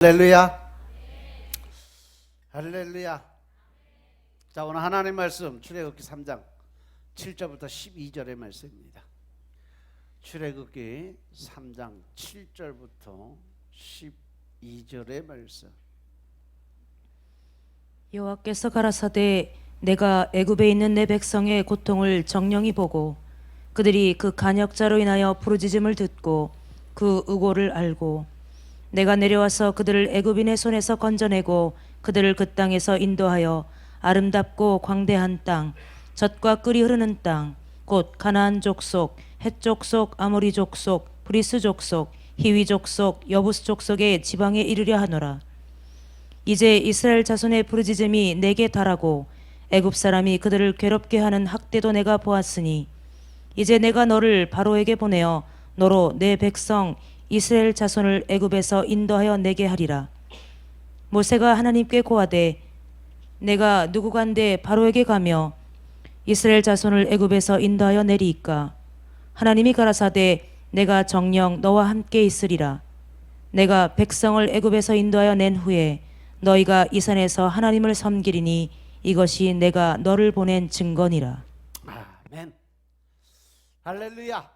할렐루야. 할렐루야. 자, 오늘 하나님의 말씀 출애굽기 3장 7절부터 12절의 말씀입니다. 출애굽기 3장 7절부터 12절의 말씀. 여호와께서 가라사대 내가 애굽에 있는 내 백성의 고통을 정령히 보고 그들이 그 간역자로 인하여 부르짖음을 듣고 그 의고를 알고 내가 내려와서 그들을 애굽인의 손에서 건져내고 그들을 그 땅에서 인도하여 아름답고 광대한 땅, 젖과 꿀이 흐르는 땅, 곧 가나안 족속, 헷 족속, 아모리 족속, 브리스 족속, 히위 족속, 여부스 족속의 지방에 이르려 하노라. 이제 이스라엘 자손의 부르짖음이 내게 달하고 애굽 사람이 그들을 괴롭게 하는 학대도 내가 보았으니 이제 내가 너를 바로에게 보내어 너로 내 백성 이스라엘 자손을 애굽에서 인도하여 내게 하리라. 모세가 하나님께 고하되 내가 누구간데 바로에게 가며 이스라엘 자손을 애굽에서 인도하여 내리이까. 하나님이 가라사대 내가 정녕 너와 함께 있으리라. 내가 백성을 애굽에서 인도하여 낸 후에 너희가 이 산에서 하나님을 섬기리니 이것이 내가 너를 보낸 증거니라. 아멘. 할렐루야.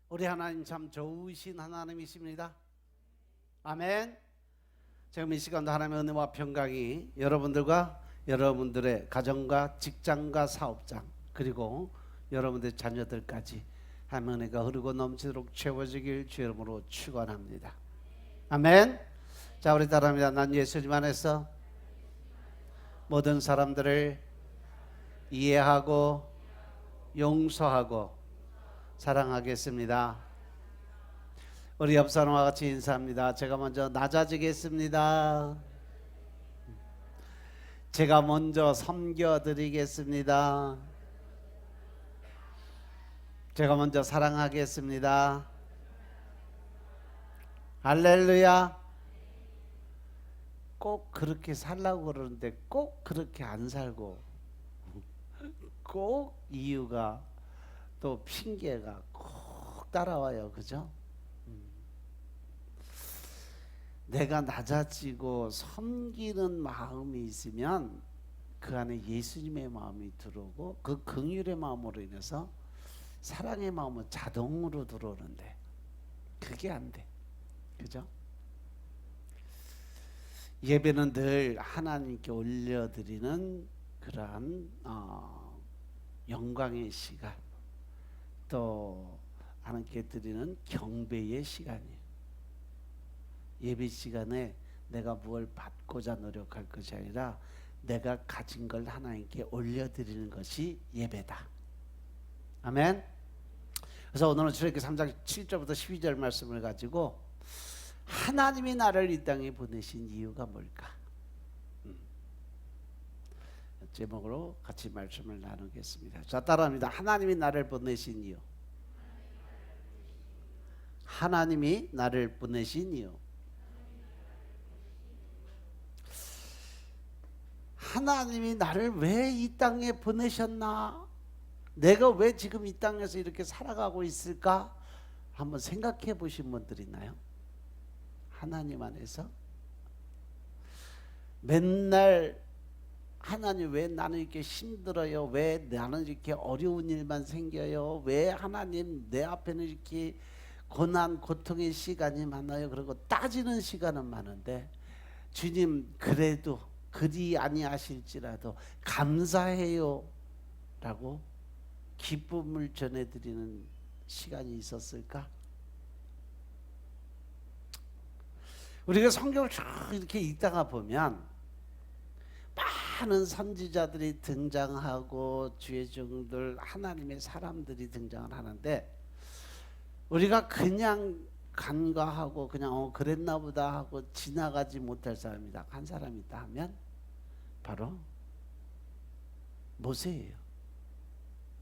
우리 하나님 참 좋으신 하나님이십니다. 아멘. 지금 이 시간도 하나님의 은혜와 평강이 여러분들과 여러분들의 가정과 직장과 사업장 그리고 여러분들의 자녀들까지 하나님의 은혜가 흐르고 넘치도록 채워지길 주의 이름으로 축원합니다. 아멘. 자, 우리 따라합니다. 난 예수님 안에서 모든 사람들을 이해하고 용서하고 사랑하겠습니다. 우리 옆 사람과 같이 인사합니다. 제가 먼저 낮아지겠습니다. 제가 먼저 섬겨드리겠습니다. 제가 먼저 사랑하겠습니다. 할렐루야. 꼭 그렇게 살라고 그러는데 꼭 그렇게 안 살고 꼭 이유가 또 핑계가 꼭 따라와요. 그죠? 내가 낮아지고 섬기는 마음이 있으면 그 안에 예수님의 마음이 들어오고 그 긍휼의 마음으로 인해서 사랑의 마음은 자동으로 들어오는데 그게 안 돼. 그죠? 예배는 늘 하나님께 올려드리는 그러한 영광의 시간, 또 하나님께 드리는 경배의 시간이에요. 예배 시간에 내가 무엇을 받고자 노력할 것이 아니라 내가 가진 걸 하나님께 올려드리는 것이 예배다. 아멘. 그래서 오늘은 출애굽기 3장 7절부터 12절 말씀을 가지고 하나님이 나를 이 땅에 보내신 이유가 뭘까? 제목으로 같이 말씀을 나누겠습니다. 자, 따라합니다. 하나님이 나를 보내신 이유. 하나님이 나를 보내신 이유. 하나님이 나를 왜 이 땅에 보내셨나? 내가 왜 지금 이 땅에서 이렇게 살아가고 있을까? 한번 생각해 보신 분들 있나요? 하나님 안에서 맨날 하나님 왜 나는 이렇게 힘들어요? 왜 나는 이렇게 어려운 일만 생겨요? 왜 하나님 내 앞에는 이렇게 고난 고통의 시간이 많아요? 그리고 따지는 시간은 많은데 주님 그래도 그리 아니하실지라도 감사해요 라고 기쁨을 전해드리는 시간이 있었을까? 우리가 성경을 쭉 이렇게 읽다가 보면 많은 선지자들이 등장하고 주의 종들 하나님의 사람들이 등장을 하는데 우리가 그냥 간과하고 그냥 그랬나 보다 하고 지나가지 못할 사람이 딱 한 사람이 있다 하면 바로 모세예요.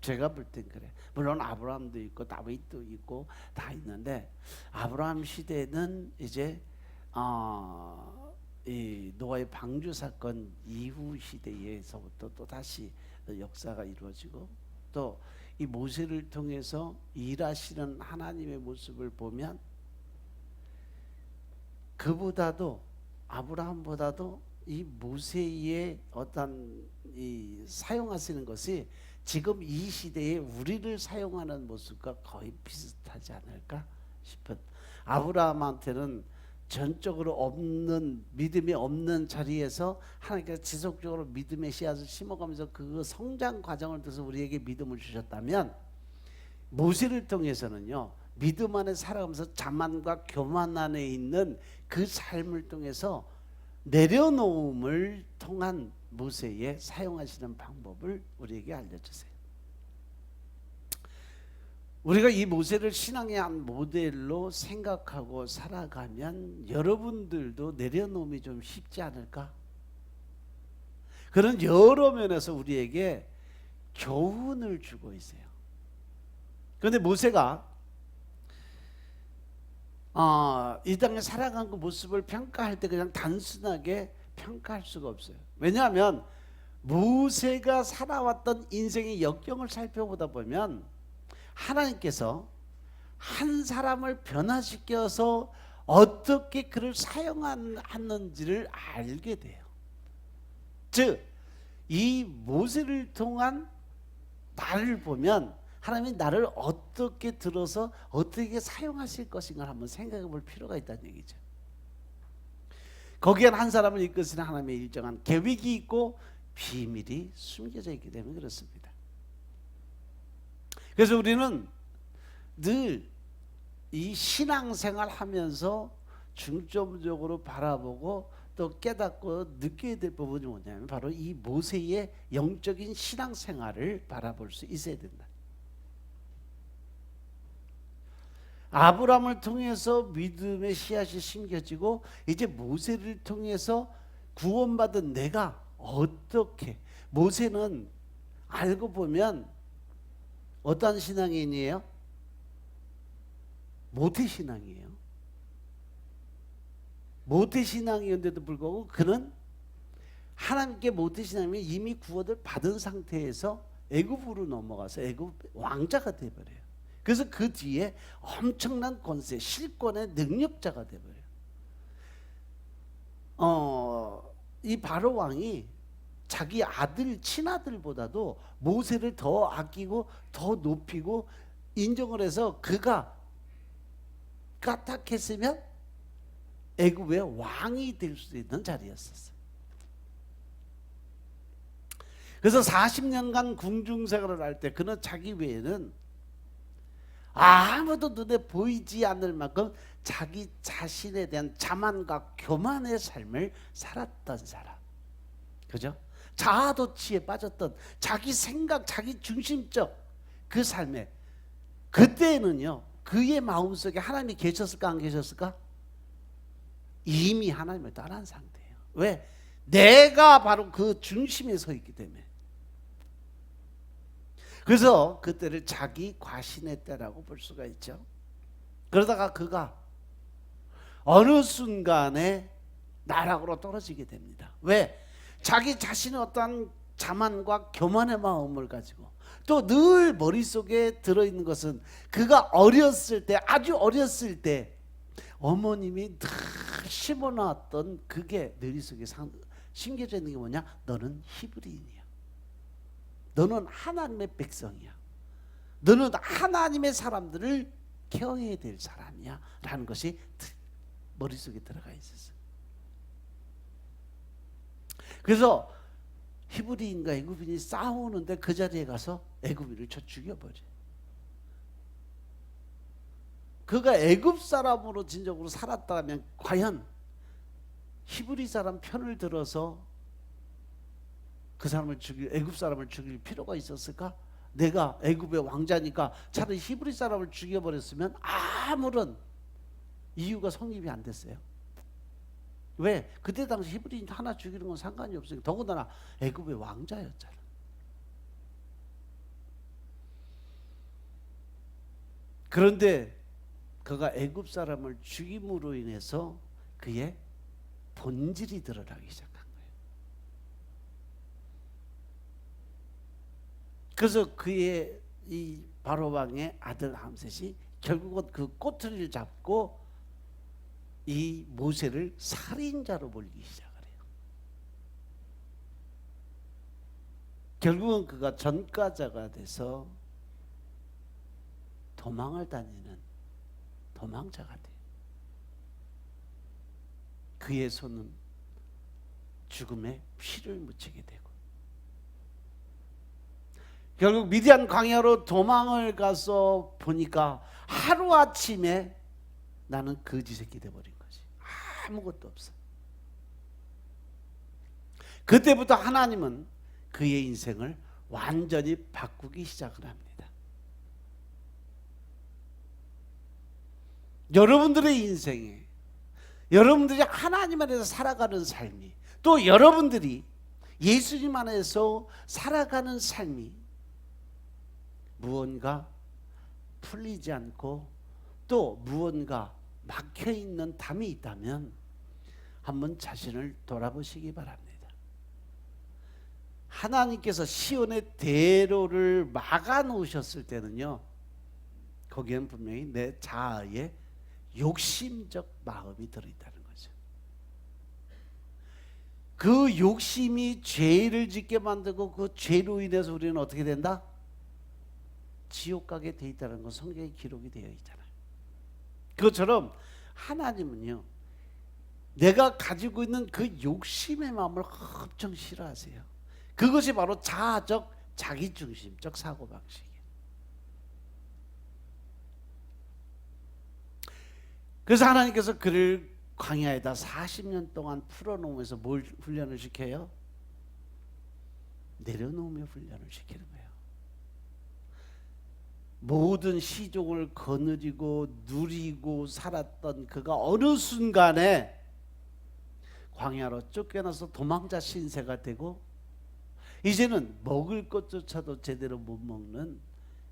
제가 볼 땐 그래. 물론 아브라함도 있고 다윗도 있고 다 있는데 아브라함 시대는 이제 이 노아의 방주 사건 이후 시대에서부터 또 다시 역사가 이루어지고 또 이 모세를 통해서 일하시는 하나님의 모습을 보면 그보다도 아브라함보다도 이 모세의 어떤 이 사용하시는 것이 지금 이 시대에 우리를 사용하는 모습과 거의 비슷하지 않을까 싶은. 아브라함한테는 전적으로 없는 믿음이 없는 자리에서 하나님께서 지속적으로 믿음의 씨앗을 심어가면서 그 성장 과정을 통해서 우리에게 믿음을 주셨다면, 모세를 통해서는요 믿음 안에 살아가면서 자만과 교만 안에 있는 그 삶을 통해서 내려놓음을 통한 모세의 사용하시는 방법을 우리에게 알려주세요. 우리가 이 모세를 신앙의 한 모델로 생각하고 살아가면 여러분들도 내려놓음이 좀 쉽지 않을까? 그런 여러 면에서 우리에게 교훈을 주고 있어요. 그런데 모세가 이 땅에 살아간 그 모습을 평가할 때 그냥 단순하게 평가할 수가 없어요. 왜냐하면 모세가 살아왔던 인생의 역경을 살펴보다 보면 하나님께서 한 사람을 변화시켜서 어떻게 그를 사용하는지를 알게 돼요. 즉, 이 모세를 통한 나를 보면 하나님이 나를 어떻게 들어서 어떻게 사용하실 것인가 한번 생각해 볼 필요가 있다는 얘기죠. 거기엔 한 사람을 이끄시는 하나님의 일정한 계획이 있고 비밀이 숨겨져 있기 때문에 그렇습니다. 그래서 우리는 늘 이 신앙생활 하면서 중점적으로 바라보고 또 깨닫고 느껴야 될 부분이 뭐냐면 바로 이 모세의 영적인 신앙생활을 바라볼 수 있어야 된다. 아브라함을 통해서 믿음의 씨앗이 심겨지고 이제 모세를 통해서 구원받은 내가 어떻게, 모세는 알고 보면 어떤 신앙인이에요? 모태신앙이에요. 모태신앙이었는데도 불구하고 그는 하나님께 모태신앙이면 이미 구원을 받은 상태에서 애굽으로 넘어가서 애굽 왕자가 되어버려요. 그래서 그 뒤에 엄청난 권세, 실권의 능력자가 되어버려요. 이 바로 왕이 자기 아들, 친아들보다도 모세를 더 아끼고 더 높이고 인정을 해서 그가 까딱했으면 애굽의 왕이 될 수 있는 자리였었어요. 그래서 40년간 궁중생활을 할 때 그는 자기 외에는 아무도 눈에 보이지 않을 만큼 자기 자신에 대한 자만과 교만의 삶을 살았던 사람, 그죠? 자아도취에 빠졌던 자기 생각, 자기 중심적 그 삶에, 그때는요 그의 마음속에 하나님이 계셨을까 안 계셨을까? 이미 하나님을 떠난 상태예요. 왜? 내가 바로 그 중심에 서 있기 때문에. 그래서 그때를 자기 과신의 때라고 볼 수가 있죠. 그러다가 그가 어느 순간에 나락으로 떨어지게 됩니다. 왜? 자기 자신의 어떠한 자만과 교만의 마음을 가지고, 또 늘 머릿속에 들어있는 것은 그가 어렸을 때, 아주 어렸을 때 어머님이 늘 심어놨던 그게 머릿속에 심겨져 있는 게 뭐냐? 너는 히브리인이야. 너는 하나님의 백성이야. 너는 하나님의 사람들을 케어해야 될 사람이야 라는 것이 머릿속에 들어가 있었어요. 그래서 히브리인과 애굽인이 싸우는데 그 자리에 가서 애굽인을 쳐 죽여버려요. 그가 애굽 사람으로 진정으로 살았다면 과연 히브리 사람 편을 들어서 그 사람을 애굽 사람을 죽일 필요가 있었을까? 내가 애굽의 왕자니까 차라리 히브리 사람을 죽여버렸으면 아무런 이유가 성립이 안 됐어요. 왜? 그때 당시 히브리인 하나 죽이는 건 상관이 없어요. 더군다나 애굽의 왕자였잖아. 그런데 그가 애굽 사람을 죽임으로 인해서 그의 본질이 드러나기 시작한 거예요. 그래서 그의 이 바로 왕의 아들 함셋이 결국은 그 꼬투리를 잡고 이 모세를 살인자로 몰기 시작을 해요. 결국은 그가 전과자가 돼서 도망을 다니는 도망자가 돼요. 그의 손은 죽음에 피를 묻히게 되고, 결국 미디안 광야로 도망을 가서 보니까 하루아침에 나는 거지 새끼 돼버린 거지. 아무것도 없어. 그때부터 하나님은 그의 인생을 완전히 바꾸기 시작을 합니다. 여러분들의 인생에, 여러분들이 하나님 안에서 살아가는 삶이, 또 여러분들이 예수님 안에서 살아가는 삶이 무언가 풀리지 않고 또 무언가 막혀있는 담이 있다면 한번 자신을 돌아보시기 바랍니다. 하나님께서 시온의 대로를 막아 놓으셨을 때는요, 거기엔 분명히 내 자아의 욕심적 마음이 들어있다는 거죠. 그 욕심이 죄를 짓게 만들고 그 죄로 인해서 우리는 어떻게 된다? 지옥 가게 돼 있다는 건 성경에 기록이 되어 있잖아요. 그것처럼 하나님은요, 내가 가지고 있는 그 욕심의 마음을 엄청 싫어하세요. 그것이 바로 자아적, 자기중심적 사고방식이에요. 그래서 하나님께서 그를 광야에다 40년 동안 풀어놓으면서 뭘 훈련을 시켜요? 내려놓으며 훈련을 시키는 거예요. 모든 시종을 거느리고 누리고 살았던 그가 어느 순간에 광야로 쫓겨나서 도망자 신세가 되고, 이제는 먹을 것조차도 제대로 못 먹는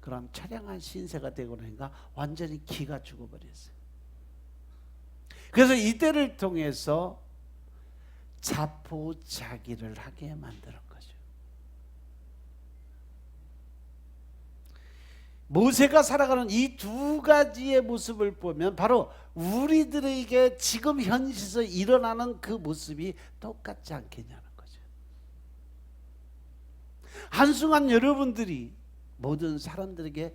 그런 처량한 신세가 되고 나니까 완전히 기가 죽어버렸어요. 그래서 이때를 통해서 자포자기를 하게 만드는 거죠. 모세가 살아가는 이 두 가지의 모습을 보면 바로 우리들에게 지금 현실에서 일어나는 그 모습이 똑같지 않겠냐는 거죠. 한순간 여러분들이 모든 사람들에게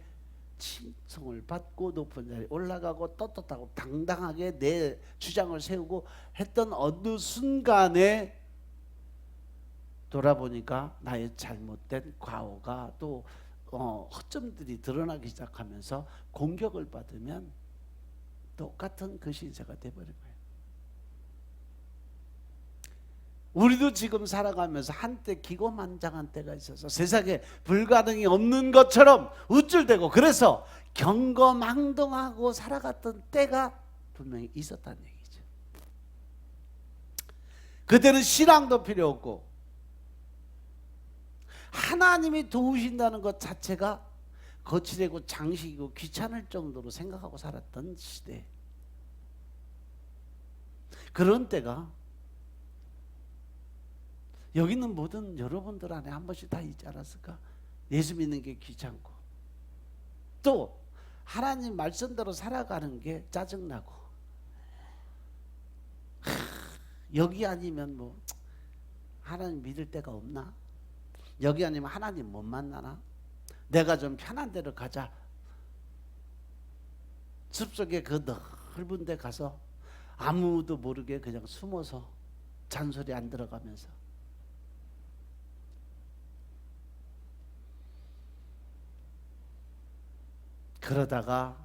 칭송을 받고 높은 자리에 올라가고 떳떳하고 당당하게 내 주장을 세우고 했던 어느 순간에 돌아보니까 나의 잘못된 과오가 또 허점들이 드러나기 시작하면서 공격을 받으면 똑같은 그 신세가 돼버린 거예요. 우리도 지금 살아가면서 한때 기고만장한 때가 있어서 세상에 불가능이 없는 것처럼 우쭐대고 그래서 경거망동하고 살아갔던 때가 분명히 있었다는 얘기죠. 그때는 신앙도 필요 없고 하나님이 도우신다는 것 자체가 거칠고 장식이고 귀찮을 정도로 생각하고 살았던 시대. 그런 때가 여기 있는 모든 여러분들 안에 한 번씩 다 있지 않았을까? 예수 믿는 게 귀찮고 또 하나님 말씀대로 살아가는 게 짜증나고 여기 아니면 뭐 하나님 믿을 데가 없나? 여기 아니면 하나님 못 만나나? 내가 좀 편한 데로 가자. 숲속에 그 넓은 데 가서 아무도 모르게 그냥 숨어서 잔소리 안 들어가면서 그러다가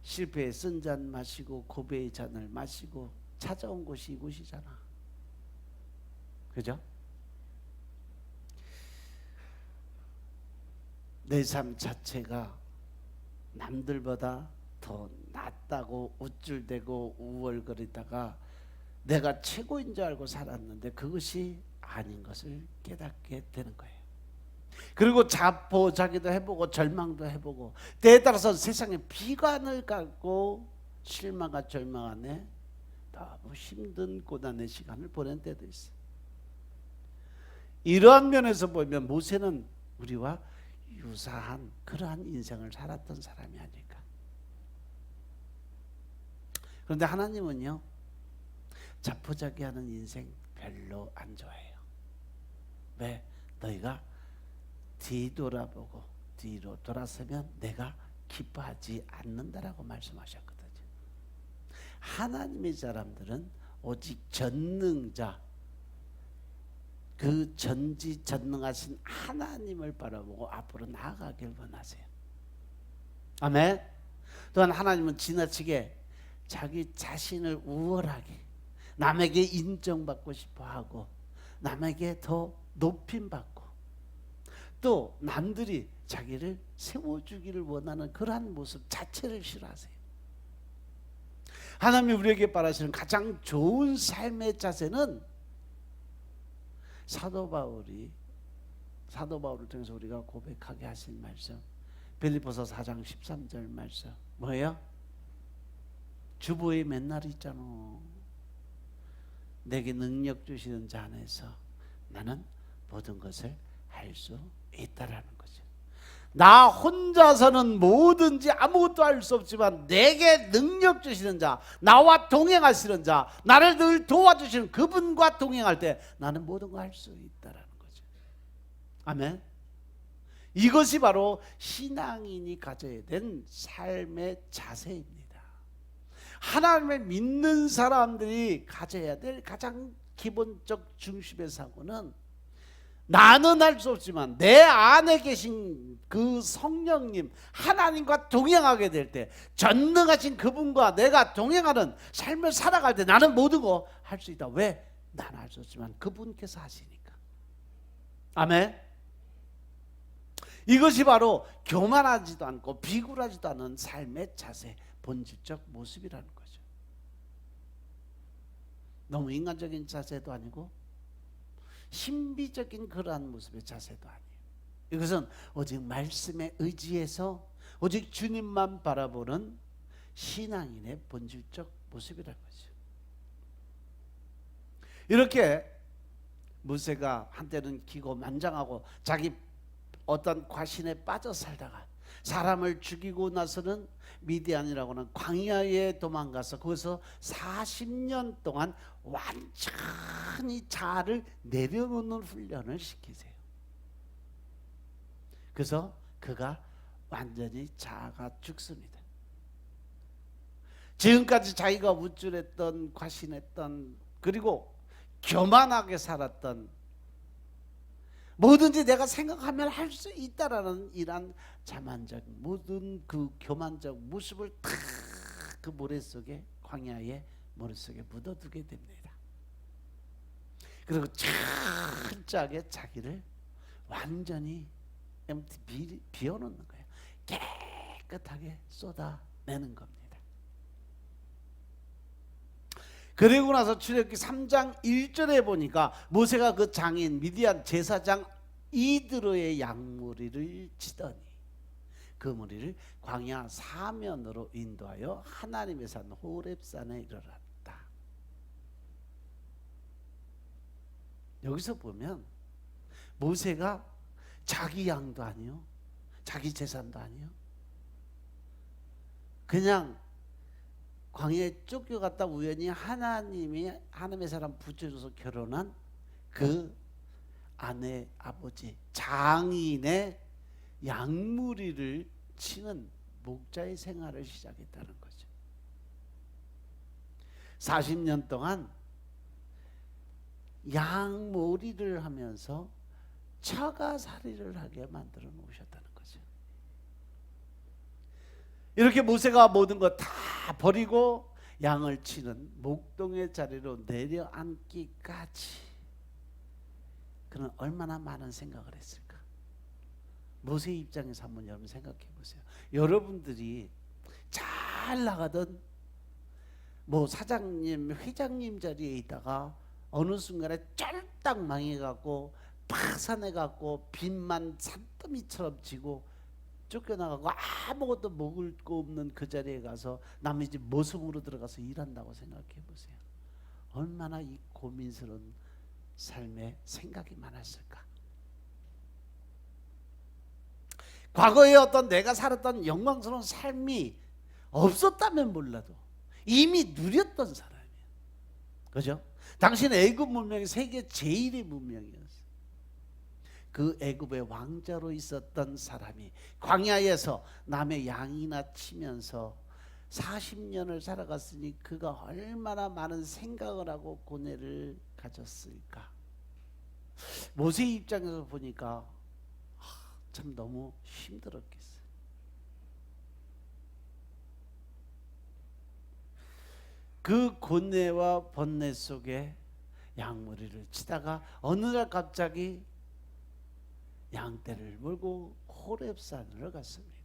실패의 쓴 잔 마시고 고배의 잔을 마시고 찾아온 곳이 이곳이잖아. 그죠? 내 삶 자체가 남들보다 더 낫다고 우쭐대고 우월거리다가 내가 최고인 줄 알고 살았는데 그것이 아닌 것을 깨닫게 되는 거예요. 그리고 자포자기도 해보고 절망도 해보고 때에 따라서 세상에 비관을 갖고 실망과 절망 안에 너무 힘든 고난의 시간을 보낸 때도 있어요. 이러한 면에서 보면 모세는 우리와 유사한 그러한 인생을 살았던 사람이 아닐까. 그런데 하나님은요, 자포자기하는 인생 별로 안 좋아해요. 왜? 너희가 뒤돌아보고 뒤로 돌아서면 내가 기뻐하지 않는다라고 말씀하셨거든요. 하나님의 사람들은 오직 전능자, 그 전지전능하신 하나님을 바라보고 앞으로 나아가길 원하세요. 아멘. 또한 하나님은 지나치게 자기 자신을 우월하게 남에게 인정받고 싶어하고 남에게 더 높임받고 또 남들이 자기를 세워주기를 원하는 그러한 모습 자체를 싫어하세요. 하나님이 우리에게 바라시는 가장 좋은 삶의 자세는 사도 바울을 통해서 우리가 고백하게 하신 말씀, 빌립보서 4장 13절 말씀 뭐예요? 주보에 맨날 있잖아. 내게 능력 주시는 자 안에서 나는 모든 것을 할 수 있다라는 거죠. 나 혼자서는 뭐든지 아무것도 할 수 없지만 내게 능력 주시는 자, 나와 동행하시는 자, 나를 늘 도와주시는 그분과 동행할 때 나는 모든 걸 할 수 있다라는 거죠. 아멘. 이것이 바로 신앙인이 가져야 된 삶의 자세입니다. 하나님을 믿는 사람들이 가져야 될 가장 기본적 중심의 사고는 나는 할 수 없지만 내 안에 계신 그 성령님 하나님과 동행하게 될 때 전능하신 그분과 내가 동행하는 삶을 살아갈 때 나는 모든 거 할 수 있다. 왜? 나는 할 수 없지만 그분께서 하시니까. 아멘. 이것이 바로 교만하지도 않고 비굴하지도 않은 삶의 자세, 본질적 모습이라는 거죠. 너무 인간적인 자세도 아니고 신비적인 그러한 모습의 자세도 아니에요. 이것은 오직 말씀에 의지해서 오직 주님만 바라보는 신앙인의 본질적 모습이라는 거죠. 이렇게 모세가 한때는 기고만장하고 자기 어떤 과신에 빠져 살다가 사람을 죽이고 나서는 미디안이라고는 광야에 도망가서 거기서 40년 동안 완전히 자아를 내려놓는 훈련을 시키세요. 그래서 그가 완전히 자아가 죽습니다. 지금까지 자기가 우쭐했던, 과신했던, 그리고 교만하게 살았던, 뭐든지 내가 생각하면 할 수 있다라는 이런 자만적 모든 그 교만적 모습을 다 그 모래속에, 광야의 모래속에 묻어두게 됩니다. 그리고 철저하게 자기를 완전히 비워놓는 거예요. 깨끗하게 쏟아내는 겁니다. 그리고 나서 출애굽기 3장 1절에 보니까 모세가 그 장인 미디안 제사장 이드로의 양무리를 치더니 그 무리를 광야 사면으로 인도하여 하나님의 산 호렙산에 이르렀다. 여기서 보면 모세가 자기 양도 아니요, 자기 재산도 아니요, 그냥 광야에 쫓겨갔다 우연히 하나님의 사람 붙여줘서 결혼한 그 아내 아버지 장인의 양무리를 치는 목자의 생활을 시작했다는 거죠. 40년 동안 양몰이를 하면서 처가살이를 하게 만들어 놓으셨다는 거죠. 이렇게 모세가 모든 거 다 버리고 양을 치는 목동의 자리로 내려앉기까지 그는 얼마나 많은 생각을 했을까? 모세의 입장에서 한번 여러분 생각해 보세요. 여러분들이 잘 나가던 뭐 사장님, 회장님 자리에 있다가 어느 순간에 쫄딱 망해갖고 파산해갖고 빚만 산더미처럼 지고 쫓겨나가고 아무것도 먹을 거 없는 그 자리에 가서 남의 집 모성으로 들어가서 일한다고 생각해 보세요. 얼마나 이 고민스러운 삶에 생각이 많았을까? 과거에 어떤 내가 살았던 영광스러운 삶이 없었다면 몰라도 이미 누렸던 사람이에요. 그죠? 당신은 애굽 문명이 세계 제일의 문명이었어요. 그 애굽의 왕자로 있었던 사람이 광야에서 남의 양이나 치면서 40년을 살아갔으니 그가 얼마나 많은 생각을 하고 고뇌를 가졌을까. 모세 입장에서 보니까 참 너무 힘들었겠어요. 그 고뇌와 번뇌 속에 양머리를 치다가 어느 날 갑자기 양떼를 몰고 호렙산으로 갔습니다.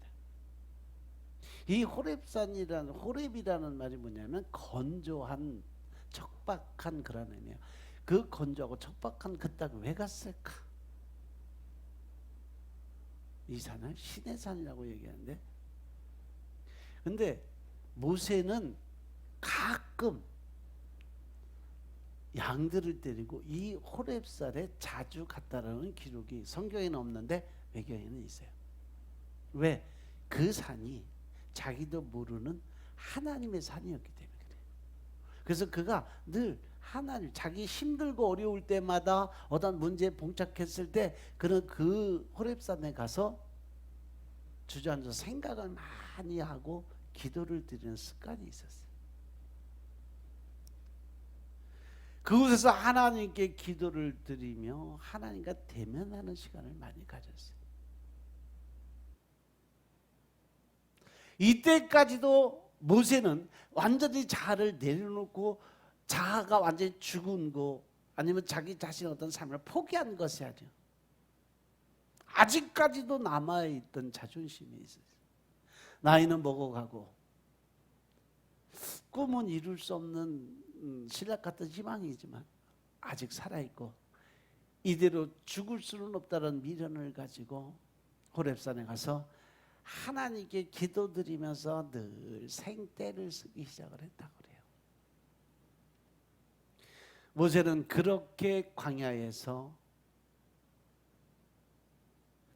이 호렙이라는 말이 뭐냐면 건조한 척박한 그런 의미예요. 그 건조하고 척박한 그 땅에 왜 갔을까? 이 산을 신의 산이라고 얘기하는데, 근데 모세는 가끔 양들을 데리고 이 호렙산에 자주 갔다라는 기록이 성경에는 없는데 외경에는 있어요. 왜? 그 산이 자기도 모르는 하나님의 산이었기 때문에 그래요. 그래서 그가 늘 하나님, 자기 힘들고 어려울 때마다 어떤 문제에 봉착했을 때 그는 그 호렙산에 가서 주저앉아서 생각을 많이 하고 기도를 드리는 습관이 있었어요. 그곳에서 하나님께 기도를 드리며 하나님과 대면하는 시간을 많이 가졌어요. 이때까지도 모세는 완전히 자아를 내려놓고 자아가 완전히 죽은 거 아니면 자기 자신의 어떤 삶을 포기한 것이 아니에요. 아직까지도 남아있던 자존심이 있어요. 나이는 먹어가고 꿈은 이룰 수 없는 신락 같은 희망이지만 아직 살아있고 이대로 죽을 수는 없다는 미련을 가지고 호렙산에 가서 하나님께 기도드리면서 늘 생떼를 쓰기 시작을 했다고 그래요. 모세는 그렇게 광야에서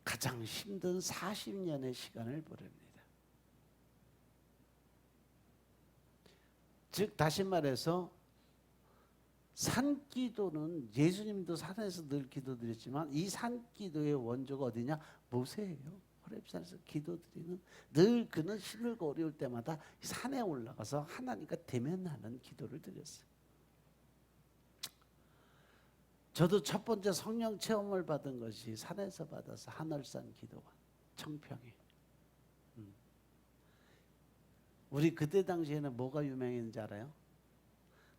가장 힘든 40년의 시간을 보냅니다. 즉 다시 말해서 산기도는 예수님도 산에서 늘 기도드렸지만 이 산기도의 원조가 어디냐? 모세예요. 호렙산에서 기도드리는, 늘 그는 힘들고 어려울 때마다 산에 올라가서 하나님과 대면하는 기도를 드렸어요. 저도 첫 번째 성령 체험을 받은 것이 산에서 받아서 하늘산 기도가 청평에. 우리 그때 당시에는 뭐가 유명했는지 알아요?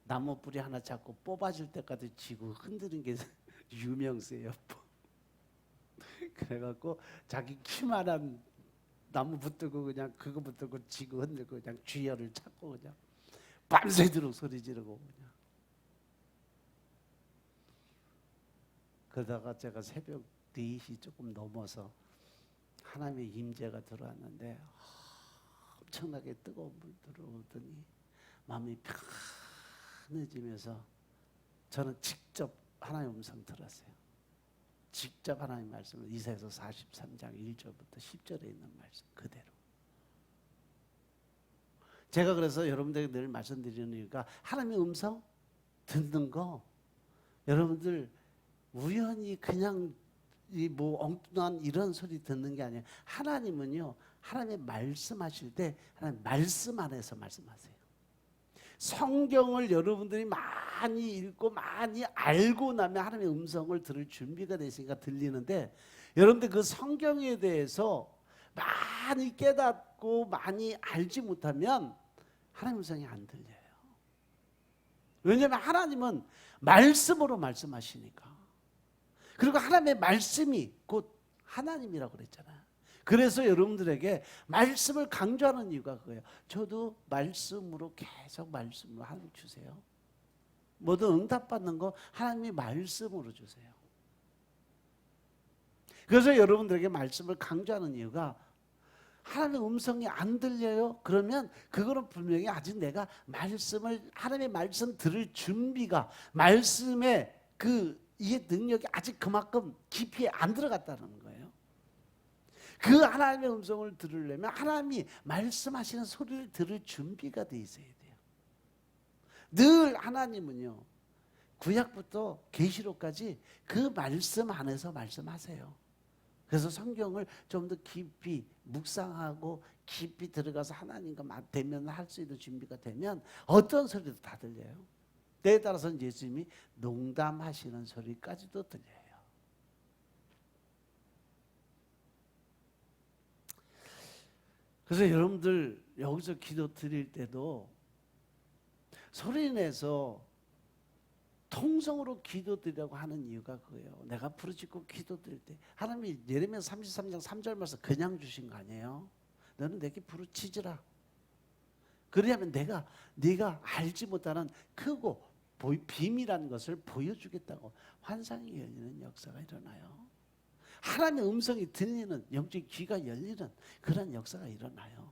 나무 뿌리 하나 잡고 뽑아질 때까지 쥐고 흔드는 게 유명세예요. 그래갖고 자기 키만한 나무 붙들고 그냥 그거 붙들고 쥐고 흔들고 그냥 쥐열을 찾고 그냥 밤새도록 소리 지르고 그냥. 그러다가 제가 새벽 4시 조금 넘어서 하나님의 임재가 들어왔는데 엄청나게 뜨거운 물 들어오더니 마음이 편해지면서 저는 직접 하나님의 음성 들었어요. 직접 하나님 말씀을 이사야서 43장 1절부터 10절에 있는 말씀 그대로. 제가 그래서 여러분들에게 늘 말씀드리는 이유가 하나님의 음성 듣는 거 여러분들 우연히 그냥 뭐 엉뚱한 이런 소리 듣는 게 아니에요. 하나님은요, 하나님의 말씀하실 때 하나님 말씀 안에서 말씀하세요. 성경을 여러분들이 많이 읽고 많이 알고 나면 하나님의 음성을 들을 준비가 되시니까 들리는데, 여러분들 그 성경에 대해서 많이 깨닫고 많이 알지 못하면 하나님의 음성이 안 들려요. 왜냐하면 하나님은 말씀으로 말씀하시니까. 그리고 하나님의 말씀이 곧 하나님이라고 그랬잖아요. 그래서 여러분들에게 말씀을 강조하는 이유가 그거예요. 저도 말씀으로 계속 말씀으로 하나님 주세요. 뭐든 응답받는 거 하나님이 말씀으로 주세요. 그래서 여러분들에게 말씀을 강조하는 이유가 하나님의 음성이 안 들려요? 그러면 그거는 분명히 아직 내가 말씀을 하나님의 말씀 들을 준비가 말씀의 그 이해 능력이 아직 그만큼 깊이 안 들어갔다는 거예요. 그 하나님의 음성을 들으려면 하나님이 말씀하시는 소리를 들을 준비가 돼 있어야 돼요. 늘 하나님은요, 구약부터 계시록까지 그 말씀 안에서 말씀하세요. 그래서 성경을 좀 더 깊이 묵상하고 깊이 들어가서 하나님과 대면할 수 있는 준비가 되면 어떤 소리도 다 들려요. 때에 따라서는 예수님이 농담하시는 소리까지도 들려요. 그래서 여러분들 여기서 기도 드릴 때도 소리내서 통성으로 기도드리라고 하는 이유가 그거예요. 내가 부르짖고 기도드릴 때 하나님이 예레미야 33장 3절 말씀 그냥 주신 거 아니에요. 너는 내게 부르짖으라. 그래야면 네가 알지 못하는 크고 비밀한 것을 보여주겠다고 환상이 열리는 역사가 일어나요. 하나님의 음성이 들리는 영적 귀가 열리는 그런 역사가 일어나요.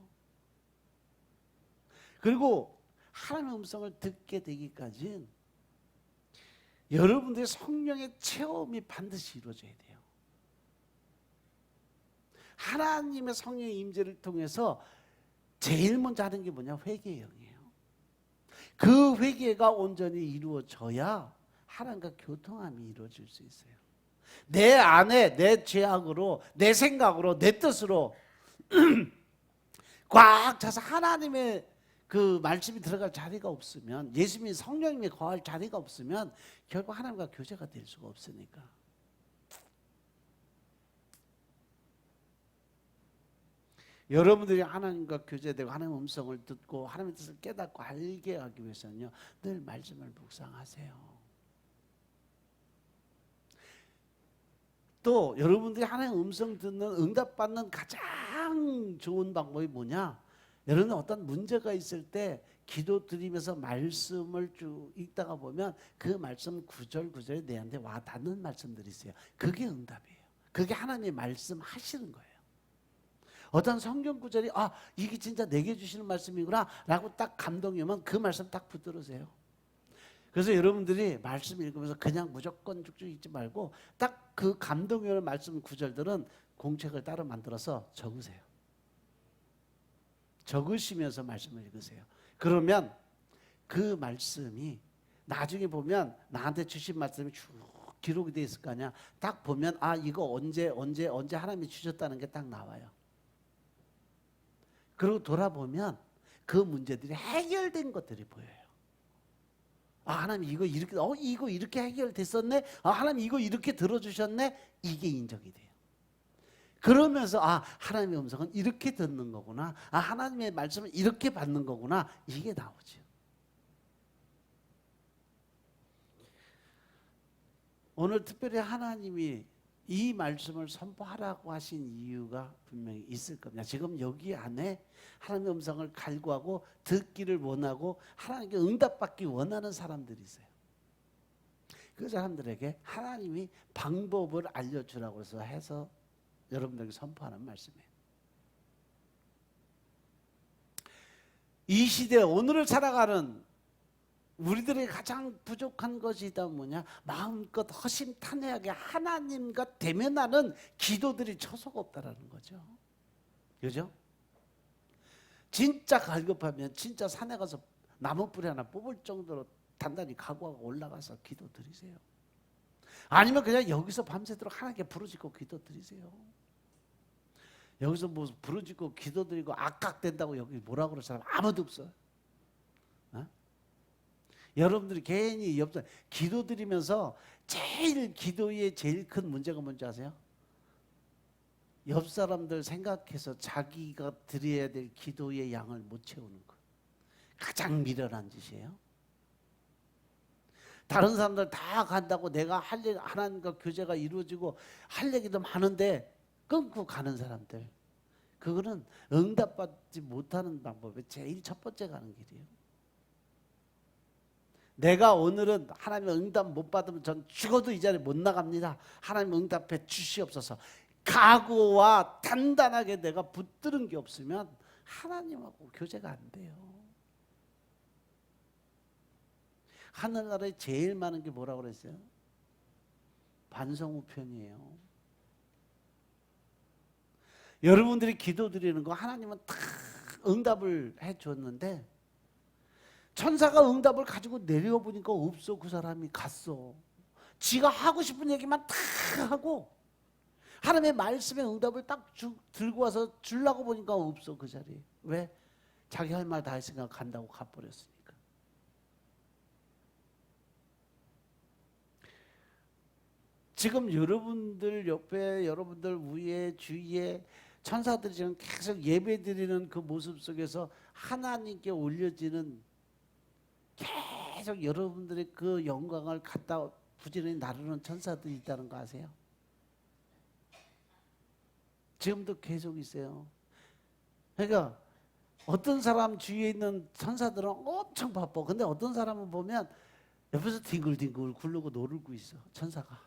그리고 하나님의 음성을 듣게 되기까지는 여러분들의 성령의 체험이 반드시 이루어져야 돼요. 하나님의 성령의 임재를 통해서 제일 먼저 하는 게 뭐냐? 회개의 영이에요. 그 회개가 온전히 이루어져야 하나님과 교통함이 이루어질 수 있어요. 내 안에 내 죄악으로, 내 생각으로, 내 뜻으로 꽉 차서 하나님의 그 말씀이 들어갈 자리가 없으면, 예수님이 성령님이 거할 자리가 없으면 결국 하나님과 교제가 될 수가 없으니까. 여러분들이 하나님과 교제되고 하나님의 음성을 듣고 하나님의 뜻을 깨닫고 알게 하기 위해서는요, 늘 말씀을 묵상하세요. 또 여러분들이 하나님의 음성 듣는, 응답받는 가장 좋은 방법이 뭐냐? 여러분 어떤 문제가 있을 때 기도 드리면서 말씀을 쭉 읽다가 보면 그 말씀 구절구절에 내한테 와 닿는 말씀들이 있어요. 그게 응답이에요. 그게 하나님의 말씀하시는 거예요. 어떤 성경 구절이 이게 진짜 내게 주시는 말씀이구나 라고 딱 감동이 오면 그 말씀 딱 붙들으세요. 그래서 여러분들이 말씀 읽으면서 그냥 무조건 쭉쭉 읽지 말고 딱 그 감동이 오는 말씀 구절들은 공책을 따로 만들어서 적으세요. 적으시면서 말씀을 읽으세요. 그러면 그 말씀이 나중에 보면 나한테 주신 말씀이 쭉 기록이 되어 있을 거 아니야. 딱 보면 이거 언제 하나님이 주셨다는 게 딱 나와요. 그리고 돌아보면 그 문제들이 해결된 것들이 보여요. 하나님 이거 이렇게 해결됐었네. 하나님 이거 이렇게 들어주셨네. 이게 인정이 돼요. 그러면서 하나님의 음성은 이렇게 듣는 거구나. 하나님의 말씀은 이렇게 받는 거구나. 이게 나오죠. 오늘 특별히 하나님이 이 말씀을 선포하라고 하신 이유가 분명히 있을 겁니다. 지금 여기 안에 하나님의 음성을 갈구하고 듣기를 원하고 하나님께 응답받기 원하는 사람들이 있어요. 그 사람들에게 하나님이 방법을 알려주라고 해서 여러분들에게 선포하는 말씀이에요. 이 시대 오늘을 살아가는 우리들의 가장 부족한 것이 있다 뭐냐? 마음껏 허심탄회하게 하나님과 대면하는 기도들이 처소가 없다라는 거죠. 그죠? 진짜 갈급하면 진짜 산에 가서 나무 뿌리 하나 뽑을 정도로 단단히 각오하고 올라가서 기도 드리세요. 아니면 그냥 여기서 밤새도록 하나님께 부르짖고 기도 드리세요. 여기서 뭐 부르짖고 기도 드리고 악각된다고 여기 뭐라고 그럴 사람 아무도 없어요. 여러분들이 괜히 기도 드리면서 기도의 제일 큰 문제가 뭔지 아세요? 옆 사람들 생각해서 자기가 드려야 될 기도의 양을 못 채우는 것. 가장 미련한 짓이에요. 다른 사람들 다 간다고 내가 할 일, 하나님과 교제가 이루어지고 할 얘기도 많은데 끊고 가는 사람들. 그거는 응답받지 못하는 방법의 제일 첫 번째 가는 길이에요. 내가 오늘은 하나님의 응답 못 받으면 전 죽어도 이 자리에 못 나갑니다. 하나님 응답해 주시옵소서. 각오와 단단하게 내가 붙들은 게 없으면 하나님하고 교제가 안 돼요. 하늘나라에 제일 많은 게 뭐라고 그랬어요? 반성우편이에요. 여러분들이 기도 드리는 거 하나님은 다 응답을 해 줬는데 천사가 응답을 가지고 내려와 보니까 없어. 그 사람이 갔어. 지가 하고 싶은 얘기만 다 하고 하나님의 말씀의 응답을 딱 들고 와서 주려고 보니까 없어. 그 자리에. 왜? 자기 할 말 다 했으니까 간다고 가버렸으니까. 지금 여러분들 옆에, 여러분들 위에, 주위에 천사들이 지금 계속 예배드리는 그 모습 속에서 하나님께 올려지는, 계속 여러분들의 그 영광을 갖다 부지런히 나누는 천사들이 있다는 거 아세요? 지금도 계속 있어요. 그러니까 어떤 사람 주위에 있는 천사들은 엄청 바빠. 근데 어떤 사람은 보면 옆에서 뒹굴뒹굴 굴르고 놀고 있어, 천사가.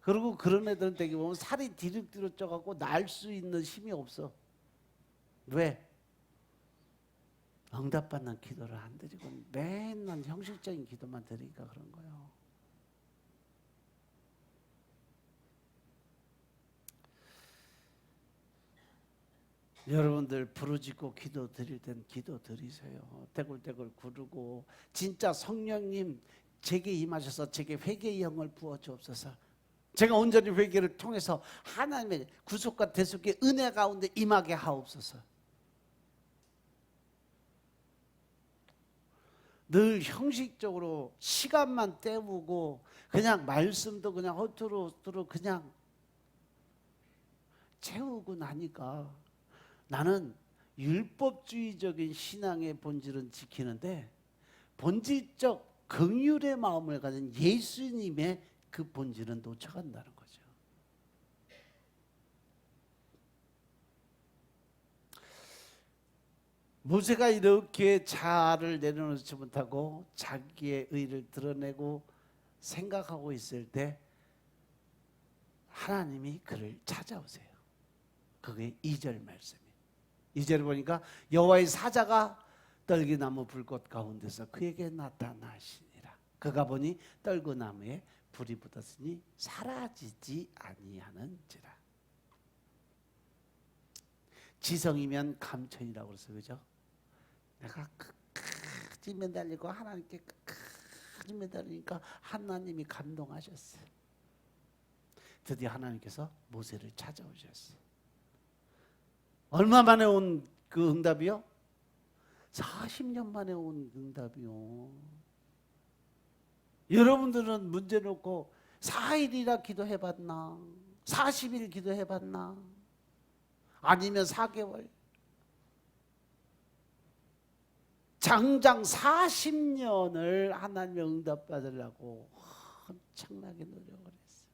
그리고 그런 애들은 되게 보면 살이 디룩디룩 쪄갖고 날 수 있는 힘이 없어. 왜? 응답받는 기도를 안 드리고 맨날 형식적인 기도만 드리니까 그런 거예요. 여러분들 부르짖고 기도 드릴 땐 기도 드리세요. 떼굴떼굴 구르고 진짜 성령님 제게 임하셔서 제게 회개의 영을 부어 주옵소서. 제가 온전히 회개를 통해서 하나님의 구속과 대속의 은혜 가운데 임하게 하옵소서. 늘 형식적으로 시간만 때우고 그냥 말씀도 그냥 허투루 그냥 채우고 나니까 나는 율법주의적인 신앙의 본질은 지키는데 본질적 긍휼의 마음을 가진 예수님의 그 본질은 놓쳐간다는 거죠. 모세가 이렇게 자아를 내려놓지 못하고 자기의 의를 드러내고 생각하고 있을 때 하나님이 그를 찾아오세요. 그게 2절 말씀이에요. 2절에 보니까 여호와의 사자가 떨기나무 불꽃 가운데서 그에게 나타나시니라. 그가 보니 떨구나무에 불이 붙었으니 사라지지 아니하는지라. 지성이면 감천이라고 그랬어요. 그죠? 내가 끝까지 매달리고 하나님께 끝까지 매달리니까 하나님이 감동하셨어요. 드디어 하나님께서 모세를 찾아오셨어요. 얼마 만에 온 그 응답이요? 40년 만에 온 응답이요. 여러분들은 문제 놓고 4일이나 기도해봤나? 40일 기도해봤나? 아니면 4개월? 장장 40년을 하나님의 응답 받으려고 엄청나게 노력을 했어요.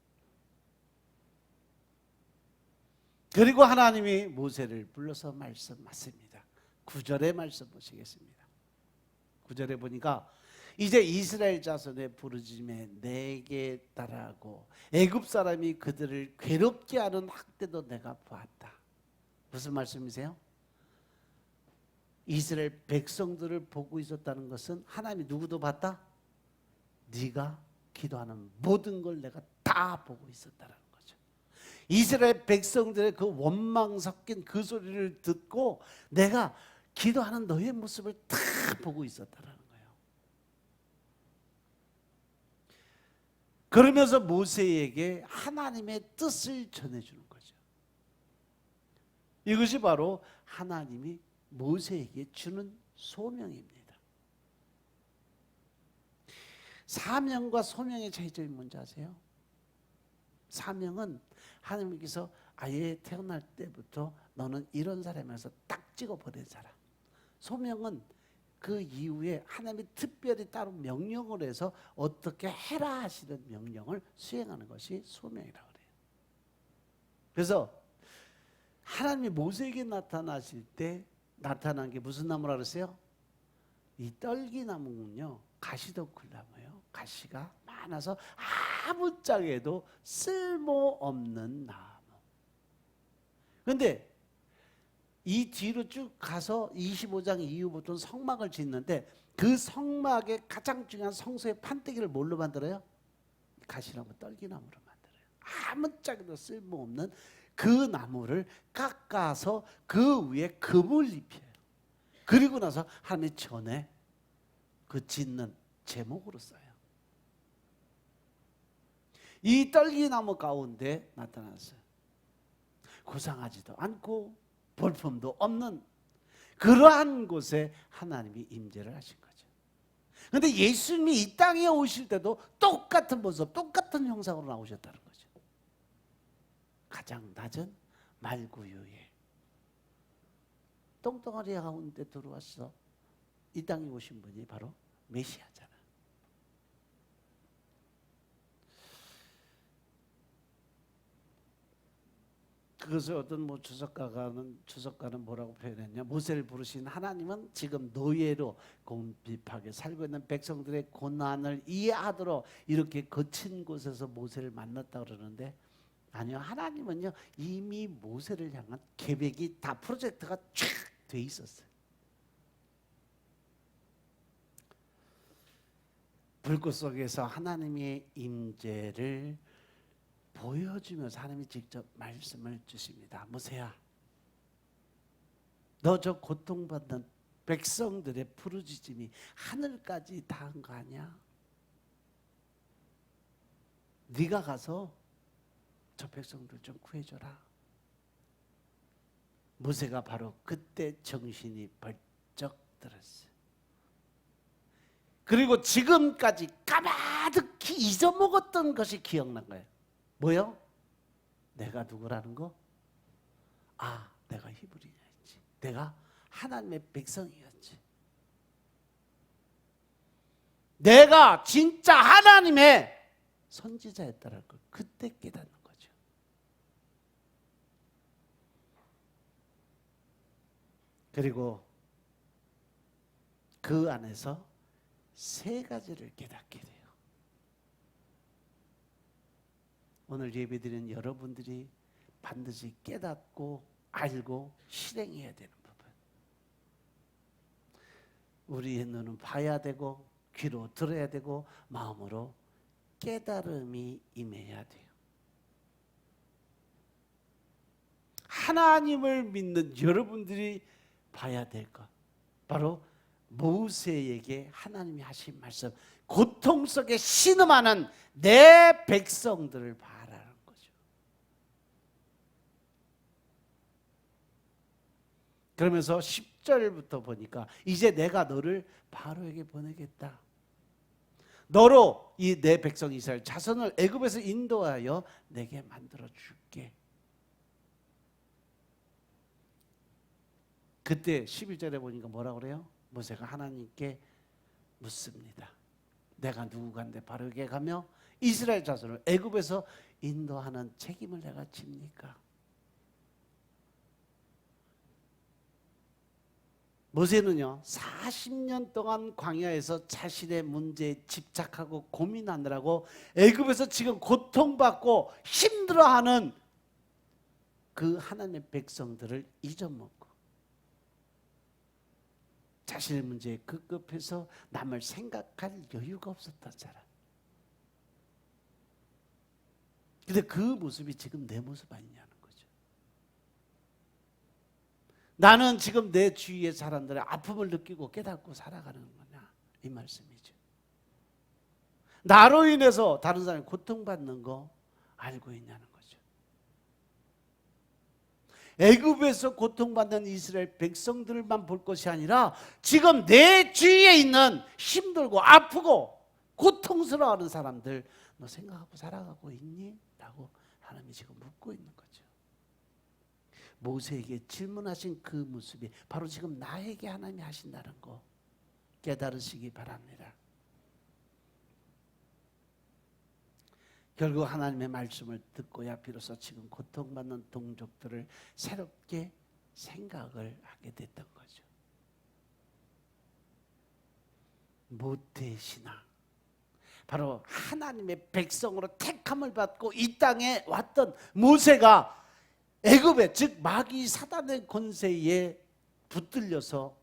그리고 하나님이 모세를 불러서 말씀하십니다. 9절의 말씀 보시겠습니다. 9절에 보니까 이제 이스라엘 자손의 부르짖음에 내게 따라하고 애굽 사람이 그들을 괴롭게 하는 학대도 내가 보았다. 무슨 말씀이세요? 이스라엘 백성들을 보고 있었다는 것은 하나님이 누구도 봤다? 네가 기도하는 모든 걸 내가 다 보고 있었다는 거죠. 이스라엘 백성들의 그 원망 섞인 그 소리를 듣고 내가 기도하는 너의 모습을 다 보고 있었다는 거예요. 그러면서 모세에게 하나님의 뜻을 전해주는 거죠. 이것이 바로 하나님이 모세에게 주는 소명입니다. 사명과 소명의 차이점이 뭔지 아세요? 사명은 하나님께서 아예 태어날 때부터 너는 이런 사람이라서 딱 찍어버린 사람. 소명은 그 이후에 하나님이 특별히 따로 명령을 해서 어떻게 해라 하시는 명령을 수행하는 것이 소명이라고 그래요. 그래서 하나님이 모세에게 나타나실 때 나타난 게 무슨 나무라 그랬어요? 이 떨기나무는요, 가시덤굴나무예요. 가시가 많아서 아무짝에도 쓸모없는 나무. 그런데 이 뒤로 쭉 가서 25장 이후부터는 성막을 짓는데 그 성막의 가장 중요한 성소의 판때기를 뭘로 만들어요? 가시나무, 떨기나무로 만들어요. 아무짝에도 쓸모없는 그 나무를 깎아서 그 위에 금을 입혀요. 그리고 나서 하나님의 전에 그 짓는 제목으로 써요. 이 떨기나무 가운데 나타났어요. 고상하지도 않고 볼품도 없는 그러한 곳에 하나님이 임재를 하신 거죠. 그런데 예수님이 이 땅에 오실 때도 똑같은 모습, 똑같은 형상으로 나오셨다는 거죠. 가장 낮은 말구유에 똥덩어리 가운데 들어와서 이 땅에 오신 분이 바로 메시아잖아. 그것을 어떤 주석가는 뭐라고 표현했냐? 모세를 부르신 하나님은 지금 노예로 곤핍하게 살고 있는 백성들의 고난을 이해하도록 이렇게 거친 곳에서 모세를 만났다 그러는데, 아니요, 하나님은요 이미 모세를 향한 계획이 다 프로젝트가 쫙 돼 있었어요. 불꽃 속에서 하나님의 임재를 보여주면서 하나님이 직접 말씀을 주십니다. 모세야, 너 저 고통받는 백성들의 부르짖음이 하늘까지 닿은 거 아니야? 네가 가서 저 백성들 좀 구해줘라. 모세가 바로 그때 정신이 벌쩍 들었어요. 그리고 지금까지 까마득히 잊어먹었던 것이 기억난 거예요. 뭐요? 내가 누구라는 거? 아, 내가 히브리인이었지. 내가 하나님의 백성이었지. 내가 진짜 하나님의 선지자였다는 걸 그때 깨닫는 거죠. 그리고 그 안에서 세 가지를 깨닫게 돼요. 오늘 예배드리는 여러분들이 반드시 깨닫고 알고 실행해야 되는 부분. 우리의 눈은 봐야 되고 귀로 들어야 되고 마음으로 깨달음이 임해야 돼요. 하나님을 믿는 여러분들이 봐야 될 것, 바로 모세에게 하나님이 하신 말씀, 고통 속에 신음하는 내 백성들을 봐라는 거죠. 그러면서 10절부터 보니까 이제 내가 너를 바로에게 보내겠다. 너로 이 내 백성 이스라엘 자손을 애굽에서 인도하여 내게 만들어 줄게. 그때 11절에 보니까 뭐라고 그래요? 모세가 하나님께 묻습니다. 내가 누구간데 바로에게 가며 이스라엘 자손을 애굽에서 인도하는 책임을 내가 집니까? 모세는요 40년 동안 광야에서 자신의 문제에 집착하고 고민하느라고 애굽에서 지금 고통받고 힘들어하는 그 하나님의 백성들을 잊어먹고 자신의 문제에 급급해서 남을 생각할 여유가 없었던 사람. 근데 그 모습이 지금 내 모습 아니냐는 거죠. 나는 지금 내 주위의 사람들의 아픔을 느끼고 깨닫고 살아가는 거냐, 이 말씀이죠. 나로 인해서 다른 사람이 고통받는 거 알고 있냐는 거죠. 애굽에서 고통받는 이스라엘 백성들만 볼 것이 아니라 지금 내 주위에 있는 힘들고 아프고 고통스러워하는 사람들 너 생각하고 살아가고 있니? 라고 하나님이 지금 묻고 있는 거죠. 모세에게 질문하신 그 모습이 바로 지금 나에게 하나님이 하신다는 거 깨달으시기 바랍니다. 결국 하나님의 말씀을 듣고야 비로소 지금 고통받는 동족들을 새롭게 생각을 하게 됐던 거죠. 모태신앙, 바로 하나님의 백성으로 택함을 받고 이 땅에 왔던 모세가 애굽의 즉 마귀 사단의 권세에 붙들려서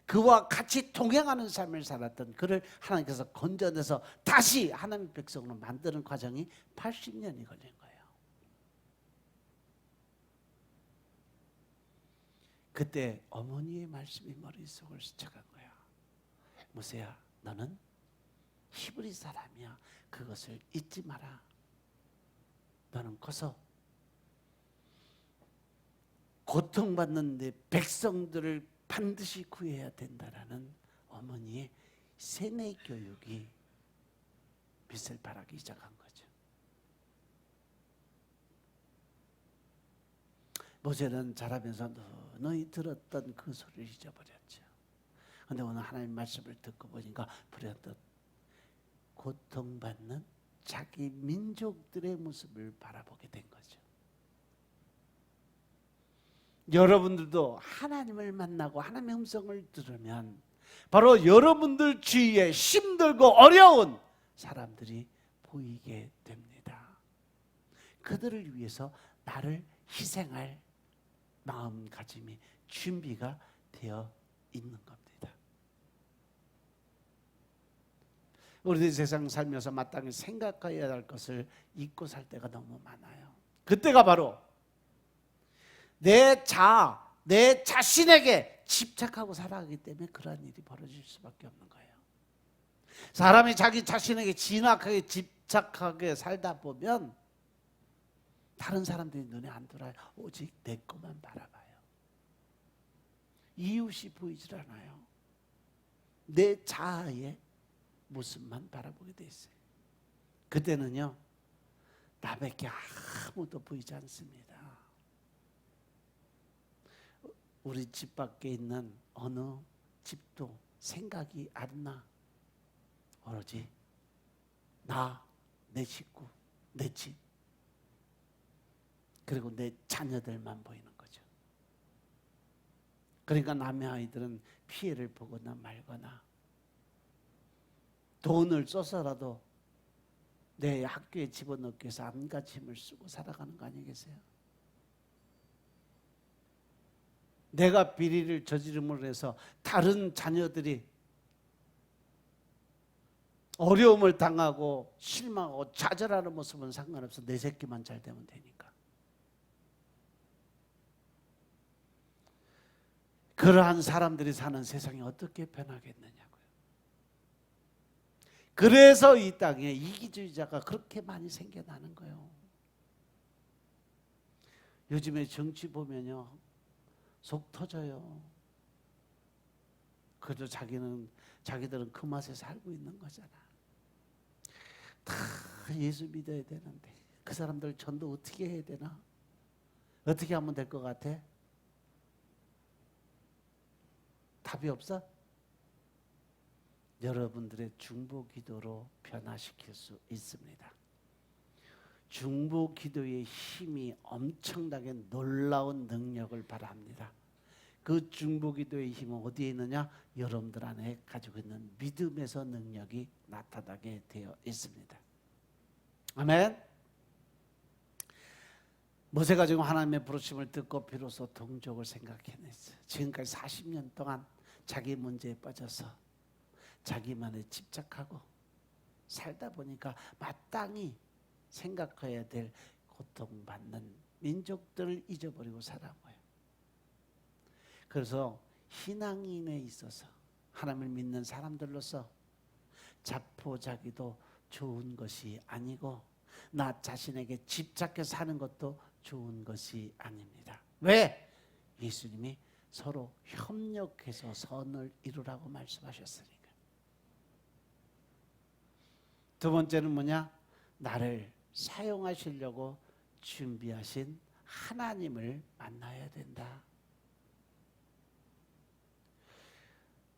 그와 같이 동행하는 삶을 살았던 그를 하나님께서 건져내서 다시 하나님의 백성으로 만드는 과정이 80년이 걸린 거예요. 그때 어머니의 말씀이 머릿속을 스쳐간 거야. 모세야, 너는 히브리 사람이야. 그것을 잊지 마라. 너는 커서 고통받는 내 백성들을 반드시 구해야 된다라는 어머니의 세뇌 교육이 빛을 발하기 시작한 거죠. 모세는 자라면서 너희 들었던 그 소리를 잊어버렸죠. 그런데 오늘 하나님 말씀을 듣고 보니까 불현듯 고통받는 자기 민족들의 모습을 바라보게 된 거죠. 여러분들도 하나님을 만나고 하나님의 음성을 들으면 바로 여러분들 주위에 힘들고 어려운 사람들이 보이게 됩니다. 그들을 위해서 나를 희생할 마음가짐이 준비가 되어 있는 겁니다. 우리들 세상 살면서 마땅히 생각해야 할 것을 잊고 살 때가 너무 많아요. 그때가 바로 내 자신에게 집착하고 살아가기 때문에 그러한 일이 벌어질 수밖에 없는 거예요. 사람이 자기 자신에게 진하게 집착하게 살다 보면 다른 사람들이 눈에 안 들어요. 오직 내 것만 바라봐요. 이웃이 보이질 않아요. 내 자아의 모습만 바라보게 돼 있어요. 그때는요, 나밖에 아무도 보이지 않습니다. 우리 집 밖에 있는 어느 집도 생각이 안 나. 오로지 나, 내 식구, 내 집, 그리고 내 자녀들만 보이는 거죠. 그러니까 남의 아이들은 피해를 보거나 말거나 돈을 써서라도 내 학교에 집어넣기 위해서 안간힘을 힘을 쓰고 살아가는 거 아니겠어요? 내가 비리를 저지름으로 해서 다른 자녀들이 어려움을 당하고 실망하고 좌절하는 모습은 상관없어. 내 새끼만 잘 되면 되니까. 그러한 사람들이 사는 세상이 어떻게 변하겠느냐고요. 그래서 이 땅에 이기주의자가 그렇게 많이 생겨나는 거예요. 요즘에 정치 보면요, 속 터져요. 그저 자기들은 그 맛에 살고 있는 거잖아. 다 예수 믿어야 되는데 그 사람들 전도 어떻게 해야 되나? 어떻게 하면 될 것 같아? 답이 없어? 여러분들의 중보 기도로 변화시킬 수 있습니다. 중보 기도의 힘이 엄청나게 놀라운 능력을 발휘합니다. 그 중보 기도의 힘은 어디에 있느냐? 여러분들 안에 가지고 있는 믿음에서 능력이 나타나게 되어 있습니다. 아멘. 모세가 지금 하나님의 부르심을 듣고 비로소 동족을 생각해냈어요. 지금까지 40년 동안 자기 문제에 빠져서 자기만에 집착하고 살다 보니까 마땅히 생각해야 될 고통받는 민족들을 잊어버리고 살아온 거예요. 그래서 신앙인에 있어서 하나님을 믿는 사람들로서 자포자기도 좋은 것이 아니고 나 자신에게 집착해 사는 것도 좋은 것이 아닙니다. 왜? 예수님이 서로 협력해서 선을 이루라고 말씀하셨으니까. 두 번째는 뭐냐? 나를 사용하시려고 준비하신 하나님을 만나야 된다.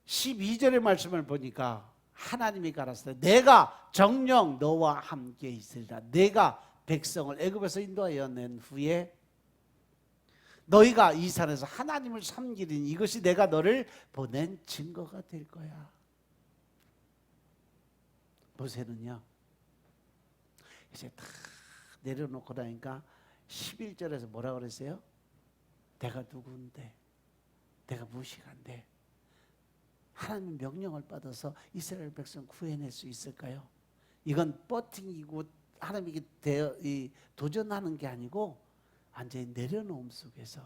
12절의 말씀을 보니까 하나님이 가라사대 내가 정녕 너와 함께 있으리라. 내가 백성을 애굽에서 인도하여 낸 후에 너희가 이 산에서 하나님을 섬기리니 이것이 내가 너를 보낸 증거가 될 거야. 모세는요, 이제 다 내려놓고 나니까 11절에서 뭐라 그랬어요? 내가 누구인데, 내가 무식한데 하나님 명령을 받아서 이스라엘 백성 구해낼 수 있을까요? 이건 버팅이고 하나님에게 도전하는 게 아니고 완전히 내려놓음 속에서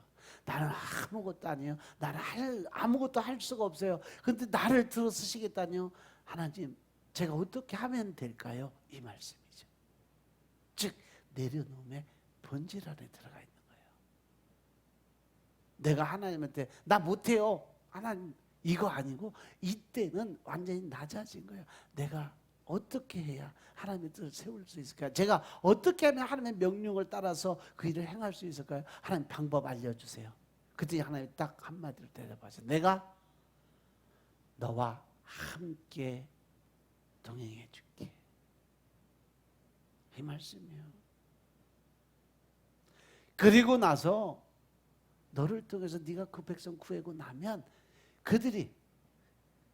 나는 아무것도 아니에요. 나는 아무것도 할 수가 없어요. 그런데 나를 들어쓰시겠다니요. 하나님, 제가 어떻게 하면 될까요? 이 말씀이죠. 즉 내려놓음의 본질 안에 들어가 있는 거예요. 내가 하나님한테 나 못해요. 하나님 이거 아니고 이때는 완전히 낮아진 거예요. 내가 어떻게 해야 하나님의 뜻을 세울 수 있을까요? 제가 어떻게 하면 하나님의 명령을 따라서 그 일을 행할 수 있을까요? 하나님 방법 알려주세요. 그때 하나님이 딱 한마디로 대답하세요. 내가 너와 함께 동행해 줄게. 이 말씀이에요. 그리고 나서 너를 통해서 네가 그 백성 구하고 나면 그들이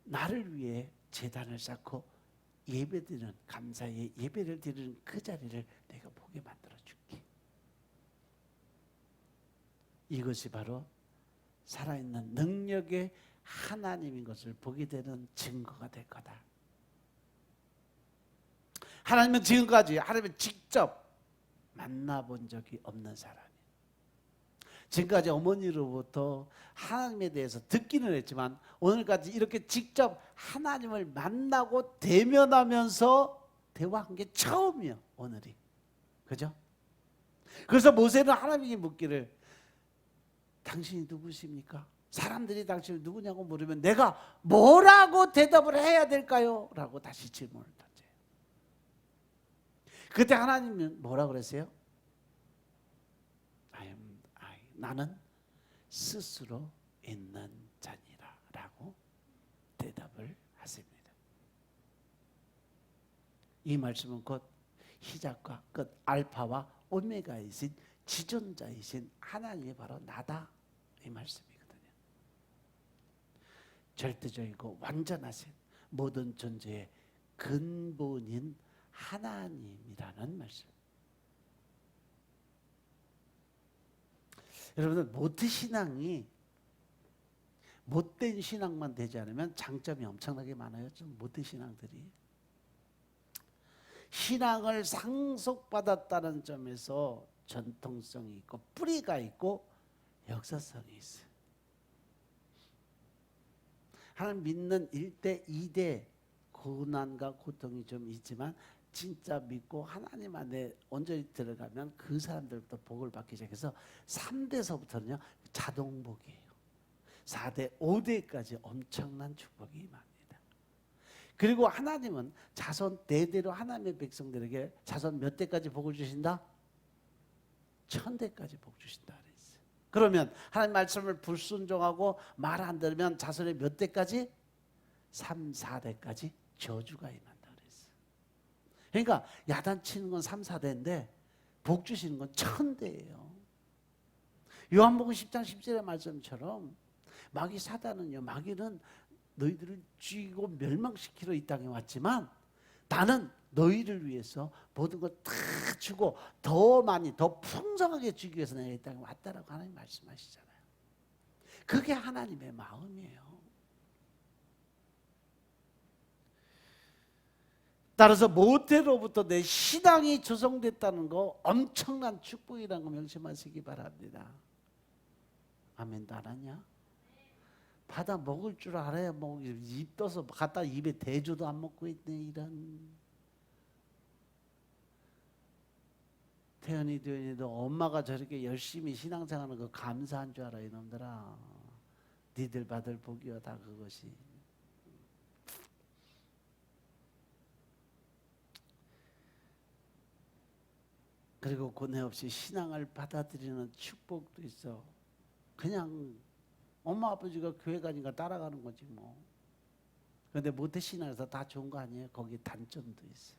나를 위해 제단을 쌓고 예배드리는, 감사의 예배를 드리는 그 자리를 내가 보게 만들어 줄게. 이것이 바로 살아있는 능력의 하나님인 것을 보게 되는 증거가 될 거다. 하나님은 지금까지 하나님을 직접 만나본 적이 없는 사람이에요. 지금까지 어머니로부터 하나님에 대해서 듣기는 했지만 오늘까지 이렇게 직접 하나님을 만나고 대면하면서 대화한 게 처음이에요. 오늘이. 그죠? 그래서 모세는 하나님에게 묻기를 당신이 누구십니까? 사람들이 당신을 누구냐고 물으면 내가 뭐라고 대답을 해야 될까요? 라고 다시 질문을 던져요. 그때 하나님은 뭐라 그랬어요? 나는 스스로 있는 자니라 라고 대답을 하십니다. 이 말씀은 곧 시작과 끝, 알파와 오메가이신 지존자이신 하나님이 바로 나다, 이 말씀이거든요. 절대적이고 완전하신 모든 존재의 근본인 하나님이라는 말씀. 여러분들 모태신앙이 못된 신앙만 되지 않으면 장점이 엄청나게 많아요. 좀 모태신앙들이 신앙을 상속받았다는 점에서 전통성이 있고 뿌리가 있고 역사성이 있어요. 하나님 믿는 1대 2대 고난과 고통이 좀 있지만 진짜 믿고 하나님 안에 온전히 들어가면 그 사람들부터 복을 받기 시작해서 3대서부터는요 자동복이에요. 4대, 5대까지 엄청난 축복이 임합니다. 그리고 하나님은 자손 대대로 하나님의 백성들에게 자손 몇 대까지 복을 주신다? 1000대까지 복 주신다 그랬어요. 그러면 하나님 말씀을 불순종하고 말 안 들으면 자손의 몇 대까지? 3, 4대까지 저주가 임한다. 그러니까 야단치는 건 3, 4대인데 복 주시는 건 1000대예요. 요한복음 10장 10절의 말씀처럼 마귀 사단은요, 마귀는 너희들을 죽이고 멸망시키러 이 땅에 왔지만 나는 너희를 위해서 모든 걸 다 주고 더 많이 더 풍성하게 주기 위해서 내가 이 땅에 왔다라고 하나님 말씀하시잖아요. 그게 하나님의 마음이에요. 따라서 모태로부터 내 신앙이 조성됐다는 거 엄청난 축복이라는 거 명심하시기 바랍니다. 아멘도 안 하냐? 받아 먹을 줄 알아야 뭐 입 떠서 갖다 입에 대줘도 안 먹고 있네. 이런 태연이도 엄마가 저렇게 열심히 신앙생활하는 거 감사한 줄 알아. 이놈들아, 니들 받을 복이여 다 그것이. 그리고 고뇌 없이 신앙을 받아들이는 축복도 있어. 그냥 엄마 아버지가 교회 가니까 따라가는 거지 뭐. 그런데 모태 신앙에서 다 좋은 거 아니에요? 거기 단점도 있어.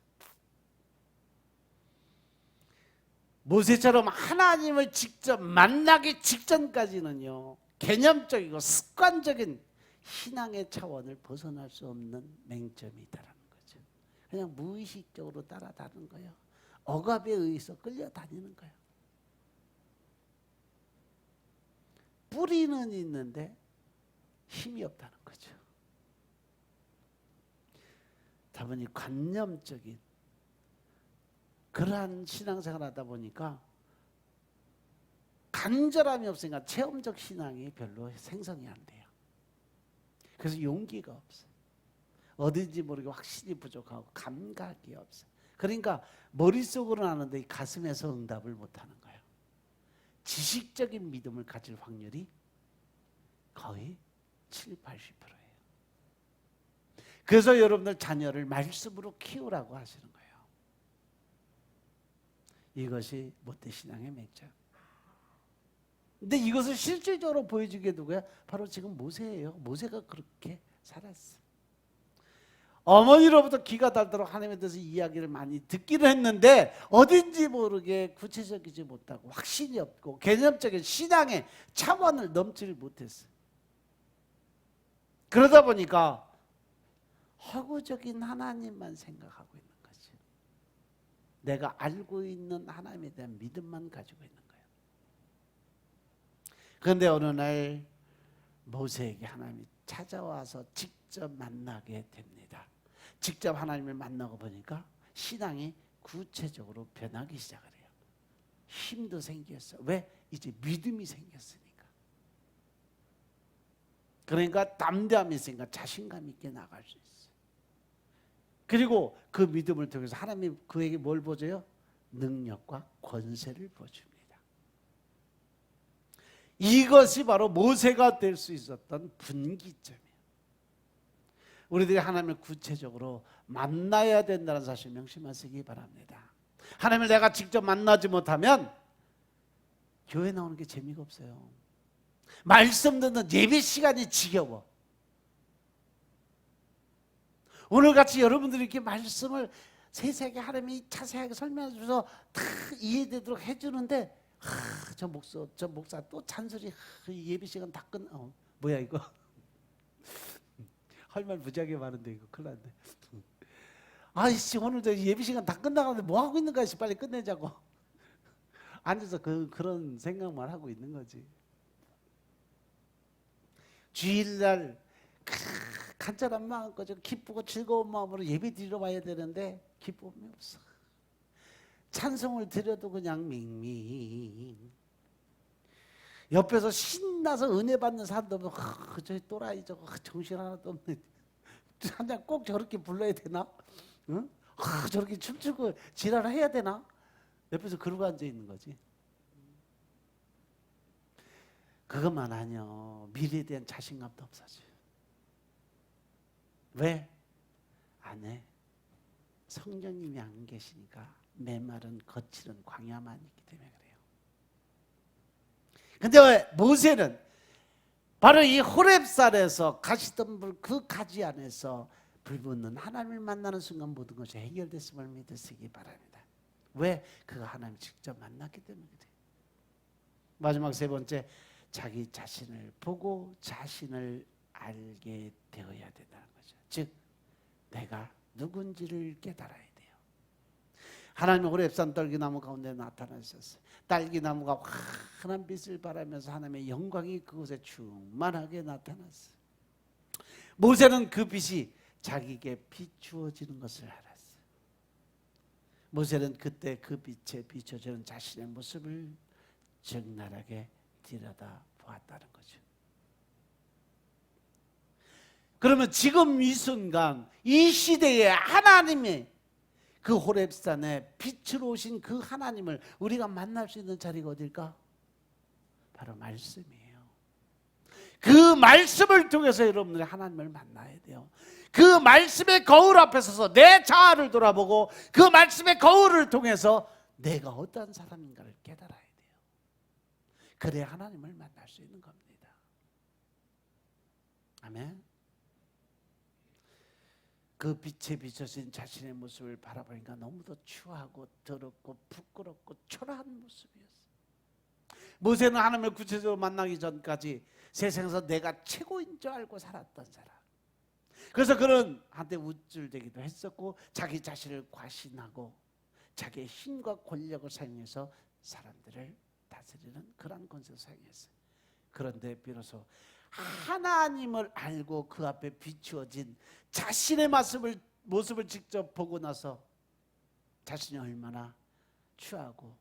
모세처럼 하나님을 직접 만나기 직전까지는요, 개념적이고 습관적인 신앙의 차원을 벗어날 수 없는 맹점이 있다는 거죠. 그냥 무의식적으로 따라다니는 거예요. 억압에 의해서 끌려다니는 거예요. 뿌리는 있는데 힘이 없다는 거죠. 다분히 관념적인 그러한 신앙생활을 하다 보니까 간절함이 없으니까 체험적 신앙이 별로 생성이 안 돼요. 그래서 용기가 없어요. 어딘지 모르게 확신이 부족하고 감각이 없어요. 그러니까 머릿속으로는 아는데 가슴에서 응답을 못하는 거예요. 지식적인 믿음을 가질 확률이 거의 7, 80%예요. 그래서 여러분들 자녀를 말씀으로 키우라고 하시는 거예요. 이것이 모태신앙의 맥락. 근데 이것을 실질적으로 보여주게 누구야? 바로 지금 모세예요. 모세가 그렇게 살았어. 어머니로부터 귀가 닳도록 하나님에 대해서 이야기를 많이 듣기도 했는데 어딘지 모르게 구체적이지 못하고 확신이 없고 개념적인 신앙의 차원을 넘지를 못했어요. 그러다 보니까 허구적인 하나님만 생각하고 있는 거지. 내가 알고 있는 하나님에 대한 믿음만 가지고 있는 거예요. 그런데 어느 날 모세에게 하나님이 찾아와서 직접 만나게 됩니다. 직접 하나님을 만나고 보니까 신앙이 구체적으로 변하기 시작을 해요. 힘도 생겼어요. 왜? 이제 믿음이 생겼으니까. 그러니까 담대함이 있으니까 자신감 있게 나갈 수 있어요. 그리고 그 믿음을 통해서 하나님이 그에게 뭘 보여줘요? 능력과 권세를 보여줍니다. 이것이 바로 모세가 될 수 있었던 분기점이에요. 우리들이 하나님을 구체적으로 만나야 된다는 사실 명심하시기 바랍니다. 하나님을 내가 직접 만나지 못하면 교회 나오는 게 재미가 없어요. 말씀 듣는 예배 시간이 지겨워. 오늘같이 여러분들이 이렇게 말씀을 세세하게 하나님이 자세하게 설명해 주셔서 다 이해되도록 해주는데 저 목사 또 잔소리 예배 시간 다 끝. 뭐야 이거? 할 말 무지하게 많은데 이거 큰일 났네. 아이씨 오늘 저 예배 시간 다 끝나가는데 뭐 하고 있는 거야? 빨리 끝내자고. 앉아서 그런 생각만 하고 있는 거지. 주일날 간절한 마음과 기쁘고 즐거운 마음으로 예배 드리러 와야 되는데 기쁨이 없어. 찬송을 드려도 그냥 밍밍. 옆에서 신나서 은혜 받는 사람도 보면 저 또라이 저거 정신 하나도 없네. 한장 꼭 저렇게 불러야 되나? 응? 저렇게 춤추고 지랄을 해야 되나? 옆에서 그러고 앉아 있는 거지. 그것만 아니요. 미래에 대한 자신감도 없어져. 왜? 안에 성령님이 안 계시니까 메마른 거칠은 광야만 있기 때문에 그래요. 근데 모세는 바로 이 호렙산에서 가시던 불 그 가지 안에서 불붙는 하나님을 만나는 순간 모든 것이 해결됐음을 믿으시기 바랍니다. 왜? 그가 하나님 직접 만났기 때문에 그래요. 마지막 세 번째, 자기 자신을 보고 자신을 알게 되어야 된다는 거죠. 즉 내가 누군지를 깨달아야 돼요. 하나님이 호렙산 떨기나무 가운데 나타나셨어요. 딸기나무가 환한 빛을 발하면서 하나님의 영광이 그곳에 충만하게 나타났어요. 모세는 그 빛이 자기에게 비추어지는 것을 알았어요. 모세는 그때 그 빛에 비춰지는 자신의 모습을 적나라하게 들여다 보았다는 거죠. 그러면 지금 이 순간 이 시대에 하나님의 그 호렙산에 빛으로 오신 그 하나님을 우리가 만날 수 있는 자리가 어딜까? 바로 말씀이에요. 그 말씀을 통해서 여러분들이 하나님을 만나야 돼요. 그 말씀의 거울 앞에 서서 내 자아를 돌아보고 그 말씀의 거울을 통해서 내가 어떤 사람인가를 깨달아야 돼요. 그래야 하나님을 만날 수 있는 겁니다. 아멘. 그 빛에 비춰진 자신의 모습을 바라보니까 너무도 추하고 더럽고 부끄럽고 초라한 모습이었어요. 모세는 하나님을 구체적으로 만나기 전까지 세상에서 내가 최고인 줄 알고 살았던 사람. 그래서 그는 한때 우쭐대기도 했었고 자기 자신을 과신하고 자기의 힘과 권력을 사용해서 사람들을 다스리는 그런 권세를 사용했어요. 그런데 비로소 하나님을 알고 그 앞에 비추어진 자신의 모습을 직접 보고 나서 자신이 얼마나 추하고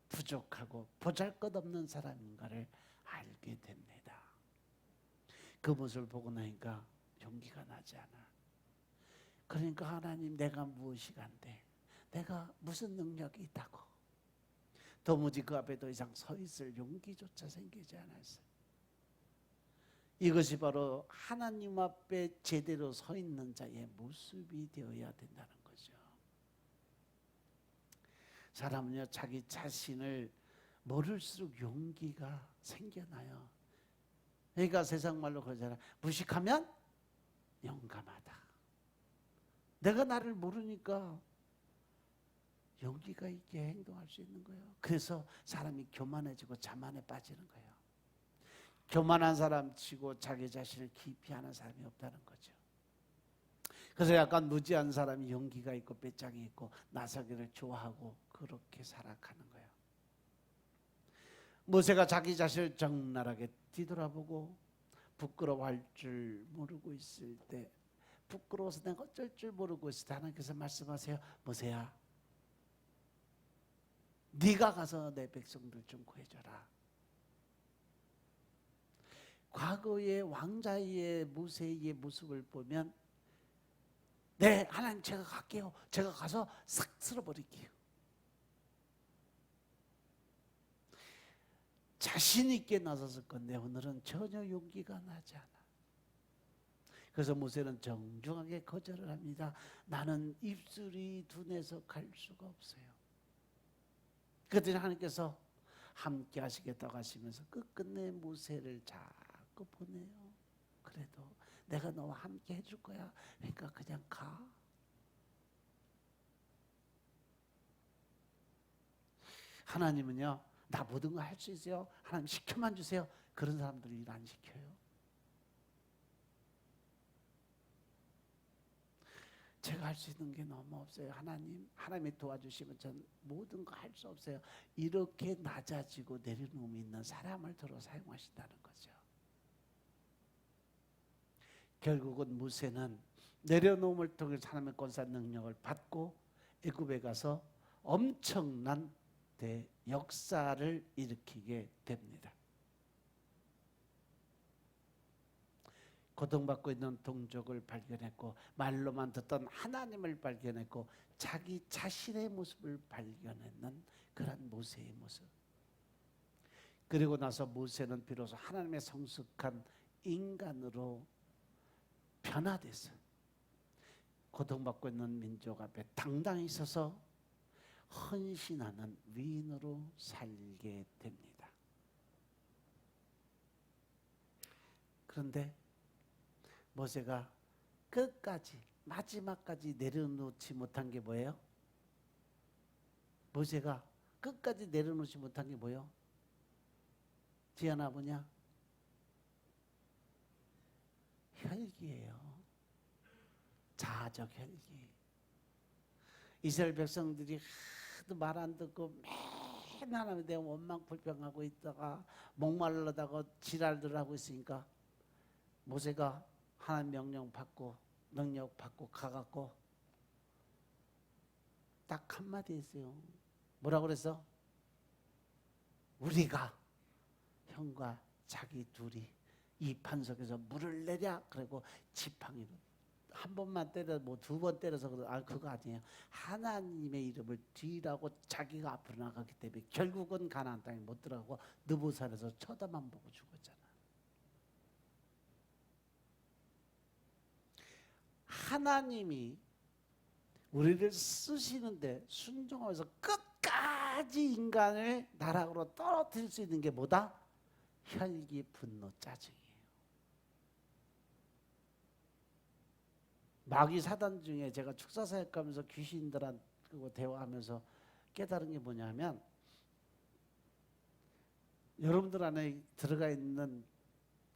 부족하고 보잘것없는 사람인가를 알게 됩니다. 그 모습을 보고 나니까 용기가 나지 않아. 그러니까 하나님, 내가 무엇이 간데, 내가 무슨 능력이 있다고. 도무지 그 앞에 더 이상 서 있을 용기조차 생기지 않았어요. 이것이 바로 하나님 앞에 제대로 서 있는 자의 모습이 되어야 된다는 거죠. 사람은요, 자기 자신을 모를수록 용기가 생겨나요. 그러니까 세상 말로 그러잖아. 무식하면 용감하다. 내가 나를 모르니까 용기가 있게 행동할 수 있는 거예요. 그래서 사람이 교만해지고 자만에 빠지는 거예요. 교만한 사람 치고 자기 자신을 깊이 아는 사람이 없다는 거죠. 그래서 약간 무지한 사람이 용기가 있고 배짱이 있고 나서기를 좋아하고 그렇게 살아가는 거예요. 모세가 자기 자신을 적나라하게 뒤돌아보고 부끄러워할 줄 모르고 있을 때, 부끄러워서 내가 어쩔 줄 모르고 있을 때 하나님께서 말씀하세요. 모세야, 네가 가서 내 백성들 좀 구해줘라. 과거의 왕자의 모세의 모습을 보면, 네, 하나님 제가 갈게요. 제가 가서 싹 쓸어버릴게요. 자신 있게 나섰을 건데 오늘은 전혀 용기가 나지 않아. 그래서 모세는 정중하게 거절을 합니다. 나는 입술이 둔해서 갈 수가 없어요. 그랬더니 하나님께서 함께 하시겠다고 하시면서 끝끝내 모세를 자꾸 보내요. 그래도 내가 너와 함께 해줄 거야. 그러니까 그냥 가. 하나님은요, 나 모든 거 할 수 있어요. 하나님 시켜만 주세요. 그런 사람들이 일 안 시켜요. 제가 할 수 있는 게 너무 없어요. 하나님이 도와주시면 전 모든 거 할 수 없어요. 이렇게 낮아지고 내려놓음이 있는 사람을 들어 사용하신다는 거죠. 결국은 모세는 내려놓음을 통해 하나님의 권세 능력을 받고 애굽에 가서 엄청난 역사를 일으키게 됩니다. 고통받고 있는 동족을 발견했고, 말로만 듣던 하나님을 발견했고, 자기 자신의 모습을 발견했는 그런 모세의 모습. 그리고 나서 모세는 비로소 하나님의 성숙한 인간으로 변화돼서 고통받고 있는 민족 앞에 당당히 서서 헌신하는 위인으로 살게 됩니다. 그런데 모세가 끝까지 마지막까지 내려놓지 못한 게 뭐예요? 모세가 끝까지 내려놓지 못한 게 뭐예요? 지연아 뭐냐? 혈기예요. 자아적 혈기. 이스라엘 백성들이 하도 말 안 듣고 맨 하나님에 대한 원망 불평하고 있다가 목말라다가 지랄들 하고 있으니까 모세가 하나님 명령 받고 능력 받고 가갖고 딱 한마디 했어요. 뭐라고 그랬어? 우리가 형과 자기 둘이 이 반석에서 물을 내랴. 그리고 지팡이로 한 번만 때려 뭐 두 번 때려서 그거 아니에요. 하나님의 이름을 뒤라고 자기가 앞으로 나가기 때문에 결국은 가나안 땅에 못 들어가고 느부산에서 쳐다만 보고 죽었잖아. 하나님이 우리를 쓰시는데 순종하면서 끝까지 인간을 나락으로 떨어뜨릴 수 있는 게 뭐다? 혈기, 분노, 짜증이에요. 마귀 사단 중에 제가 축사사역 가면서 귀신들하고 대화하면서 깨달은 게 뭐냐면, 여러분들 안에 들어가 있는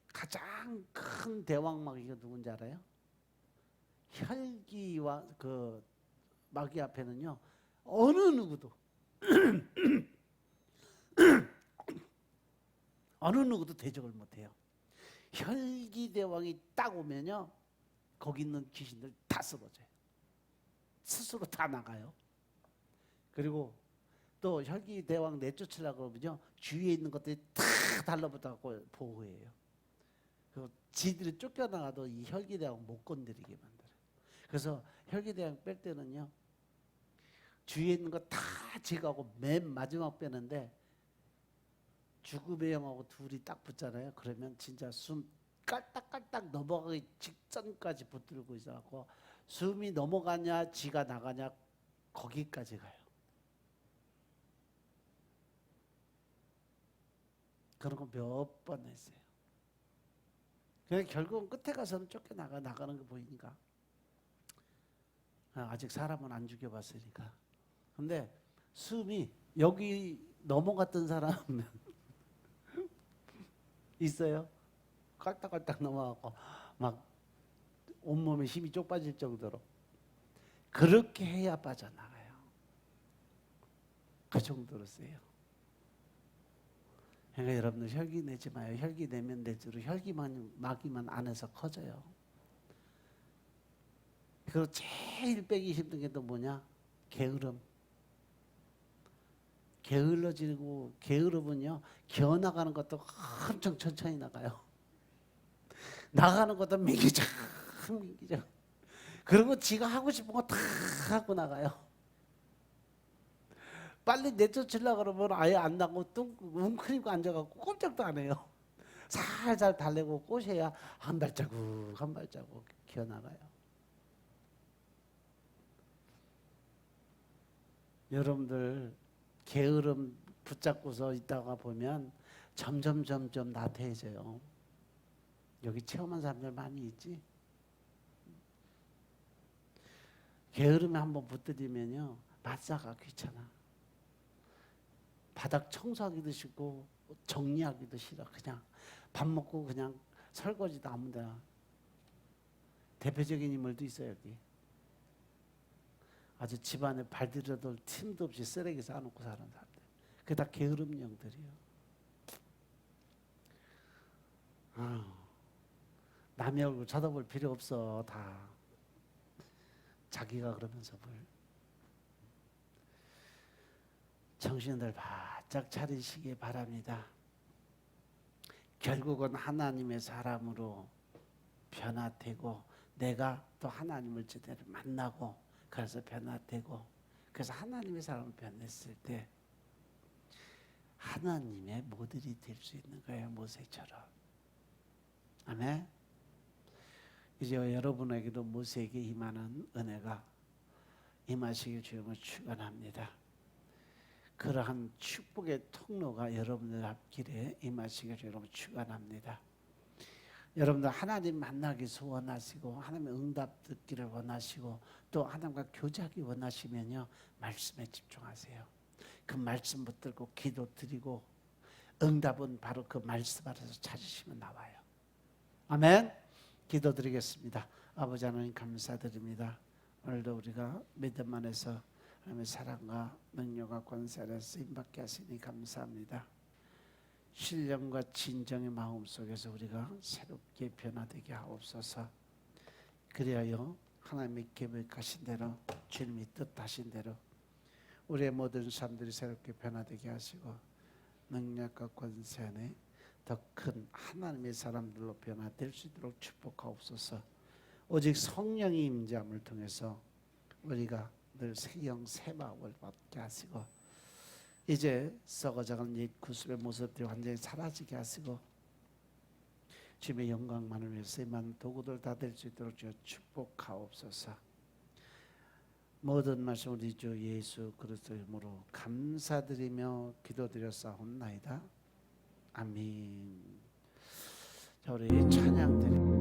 가장 큰 대왕 마귀가 누군지 알아요? 혈기와 그 마귀 앞에는요 어느 누구도 어느 누구도 대적을 못해요. 혈기 대왕이 딱 오면요 거기 있는 귀신들 다 쓰러져요. 스스로 다 나가요. 그리고 또 혈기대왕 내쫓으려고 그러면요 주위에 있는 것들이 다 달라붙어갖고 보호해요. 그 지들이 쫓겨나가도 이 혈기대왕 못 건드리게 만들어요. 그래서 혈기대왕 뺄 때는요 주위에 있는 거 다 제거하고 맨 마지막 빼는데 죽음의 영하고 둘이 딱 붙잖아요. 그러면 진짜 숨 깔딱깔딱 넘어가기 직전까지 붙들고 있어갖고 숨이 넘어가냐 지가 나가냐 거기까지 가요. 그런 거 몇 번 했어요. 그냥 결국은 끝에 가서는 나가는 거 보이니까 아직 사람은 안 죽여봤으니까. 근데 숨이 여기 넘어갔던 사람은 있어요. 깔딱깔딱 넘어가고 막 온몸에 힘이 쪽 빠질 정도로 그렇게 해야 빠져나가요. 그 정도로 세요. 그러니까 여러분들 혈기 내지 마요. 혈기 내면 낼수록 마귀만 안에서 커져요. 그리고 제일 빼기 힘든 게 또 뭐냐? 게으름. 게을러지고 게으름은요 기어나가는 것도 엄청 천천히 나가요. 나가는 것도 민기적. 그리고 지가 하고 싶은 거 다 하고 나가요. 빨리 내쫓으려고 그러면 아예 안 나고 뚱 웅크리고 앉아갖고 꼼짝도 안 해요. 살살 달래고 꼬셔야 한 발자국 기어나가요. 여러분들 게으름 붙잡고서 있다가 보면 점점 나태해져요. 여기 체험한 사람들 많이 있지? 게으름에 한번 붙들리면요 맞사가 귀찮아. 바닥 청소하기도 싫고 정리하기도 싫어. 그냥 밥 먹고 그냥 설거지도 아무 데나. 대표적인 인물도 있어요 여기. 아주 집안에 발디뎌둘 틈도 없이 쓰레기 쌓아놓고 사는 사람들. 그게 다 게으름 영들이에요. 남의 얼굴 쳐다볼 필요 없어. 다 자기가 그러면서 정신들 바짝 차리시기 바랍니다. 결국은 하나님의 사람으로 변화되고 내가 또 하나님을 제대로 만나고 그래서 변화되고 그래서 하나님의 사람을 변했을 때 하나님의 모델이 될 수 있는 거예요. 모세처럼. 아멘. 이제 여러분에게도 모세에게 임하는 은혜가 임하시길 주님을 축원합니다. 그러한 축복의 통로가 여러분들 앞길에 임하시길 주님을 축원합니다. 여러분들 하나님 만나기 소원하시고 하나님의 응답 듣기를 원하시고 또 하나님과 교제하기 원하시면요 말씀에 집중하세요. 그 말씀 붙들고 기도 드리고 응답은 바로 그 말씀 안에서 찾으시면 나와요. 아멘. 기도드리겠습니다. 아버지 하나님 감사드립니다. 오늘도 우리가 믿음 안에서 하나님의 사랑과 능력과 권세 안에서 쓰임받게 하시니 감사합니다. 신령과 진정의 마음 속에서 우리가 새롭게 변화되게 하옵소서. 그리하여 하나님의 계획하신 대로 주님이 뜻하신 대로 우리의 모든 사람들이 새롭게 변화되게 하시고 능력과 권세 안에 더 큰 하나님의 사람들로 변화될 수 있도록 축복하옵소서. 오직 성령의 임재함을 통해서 우리가 늘 새영 새 마음을 받게 하시고 이제 썩어져가는 옛 구습의 모습들이 완전히 사라지게 하시고 주님의 영광만을 위해서 이만 도구들 다 될 수 있도록 주여 축복하옵소서. 모든 말씀 우리 주 예수 그리스도의 이름으로 감사드리며 기도드렸사옵나이다. 아멘. 자, 우리 찬양 드립니다.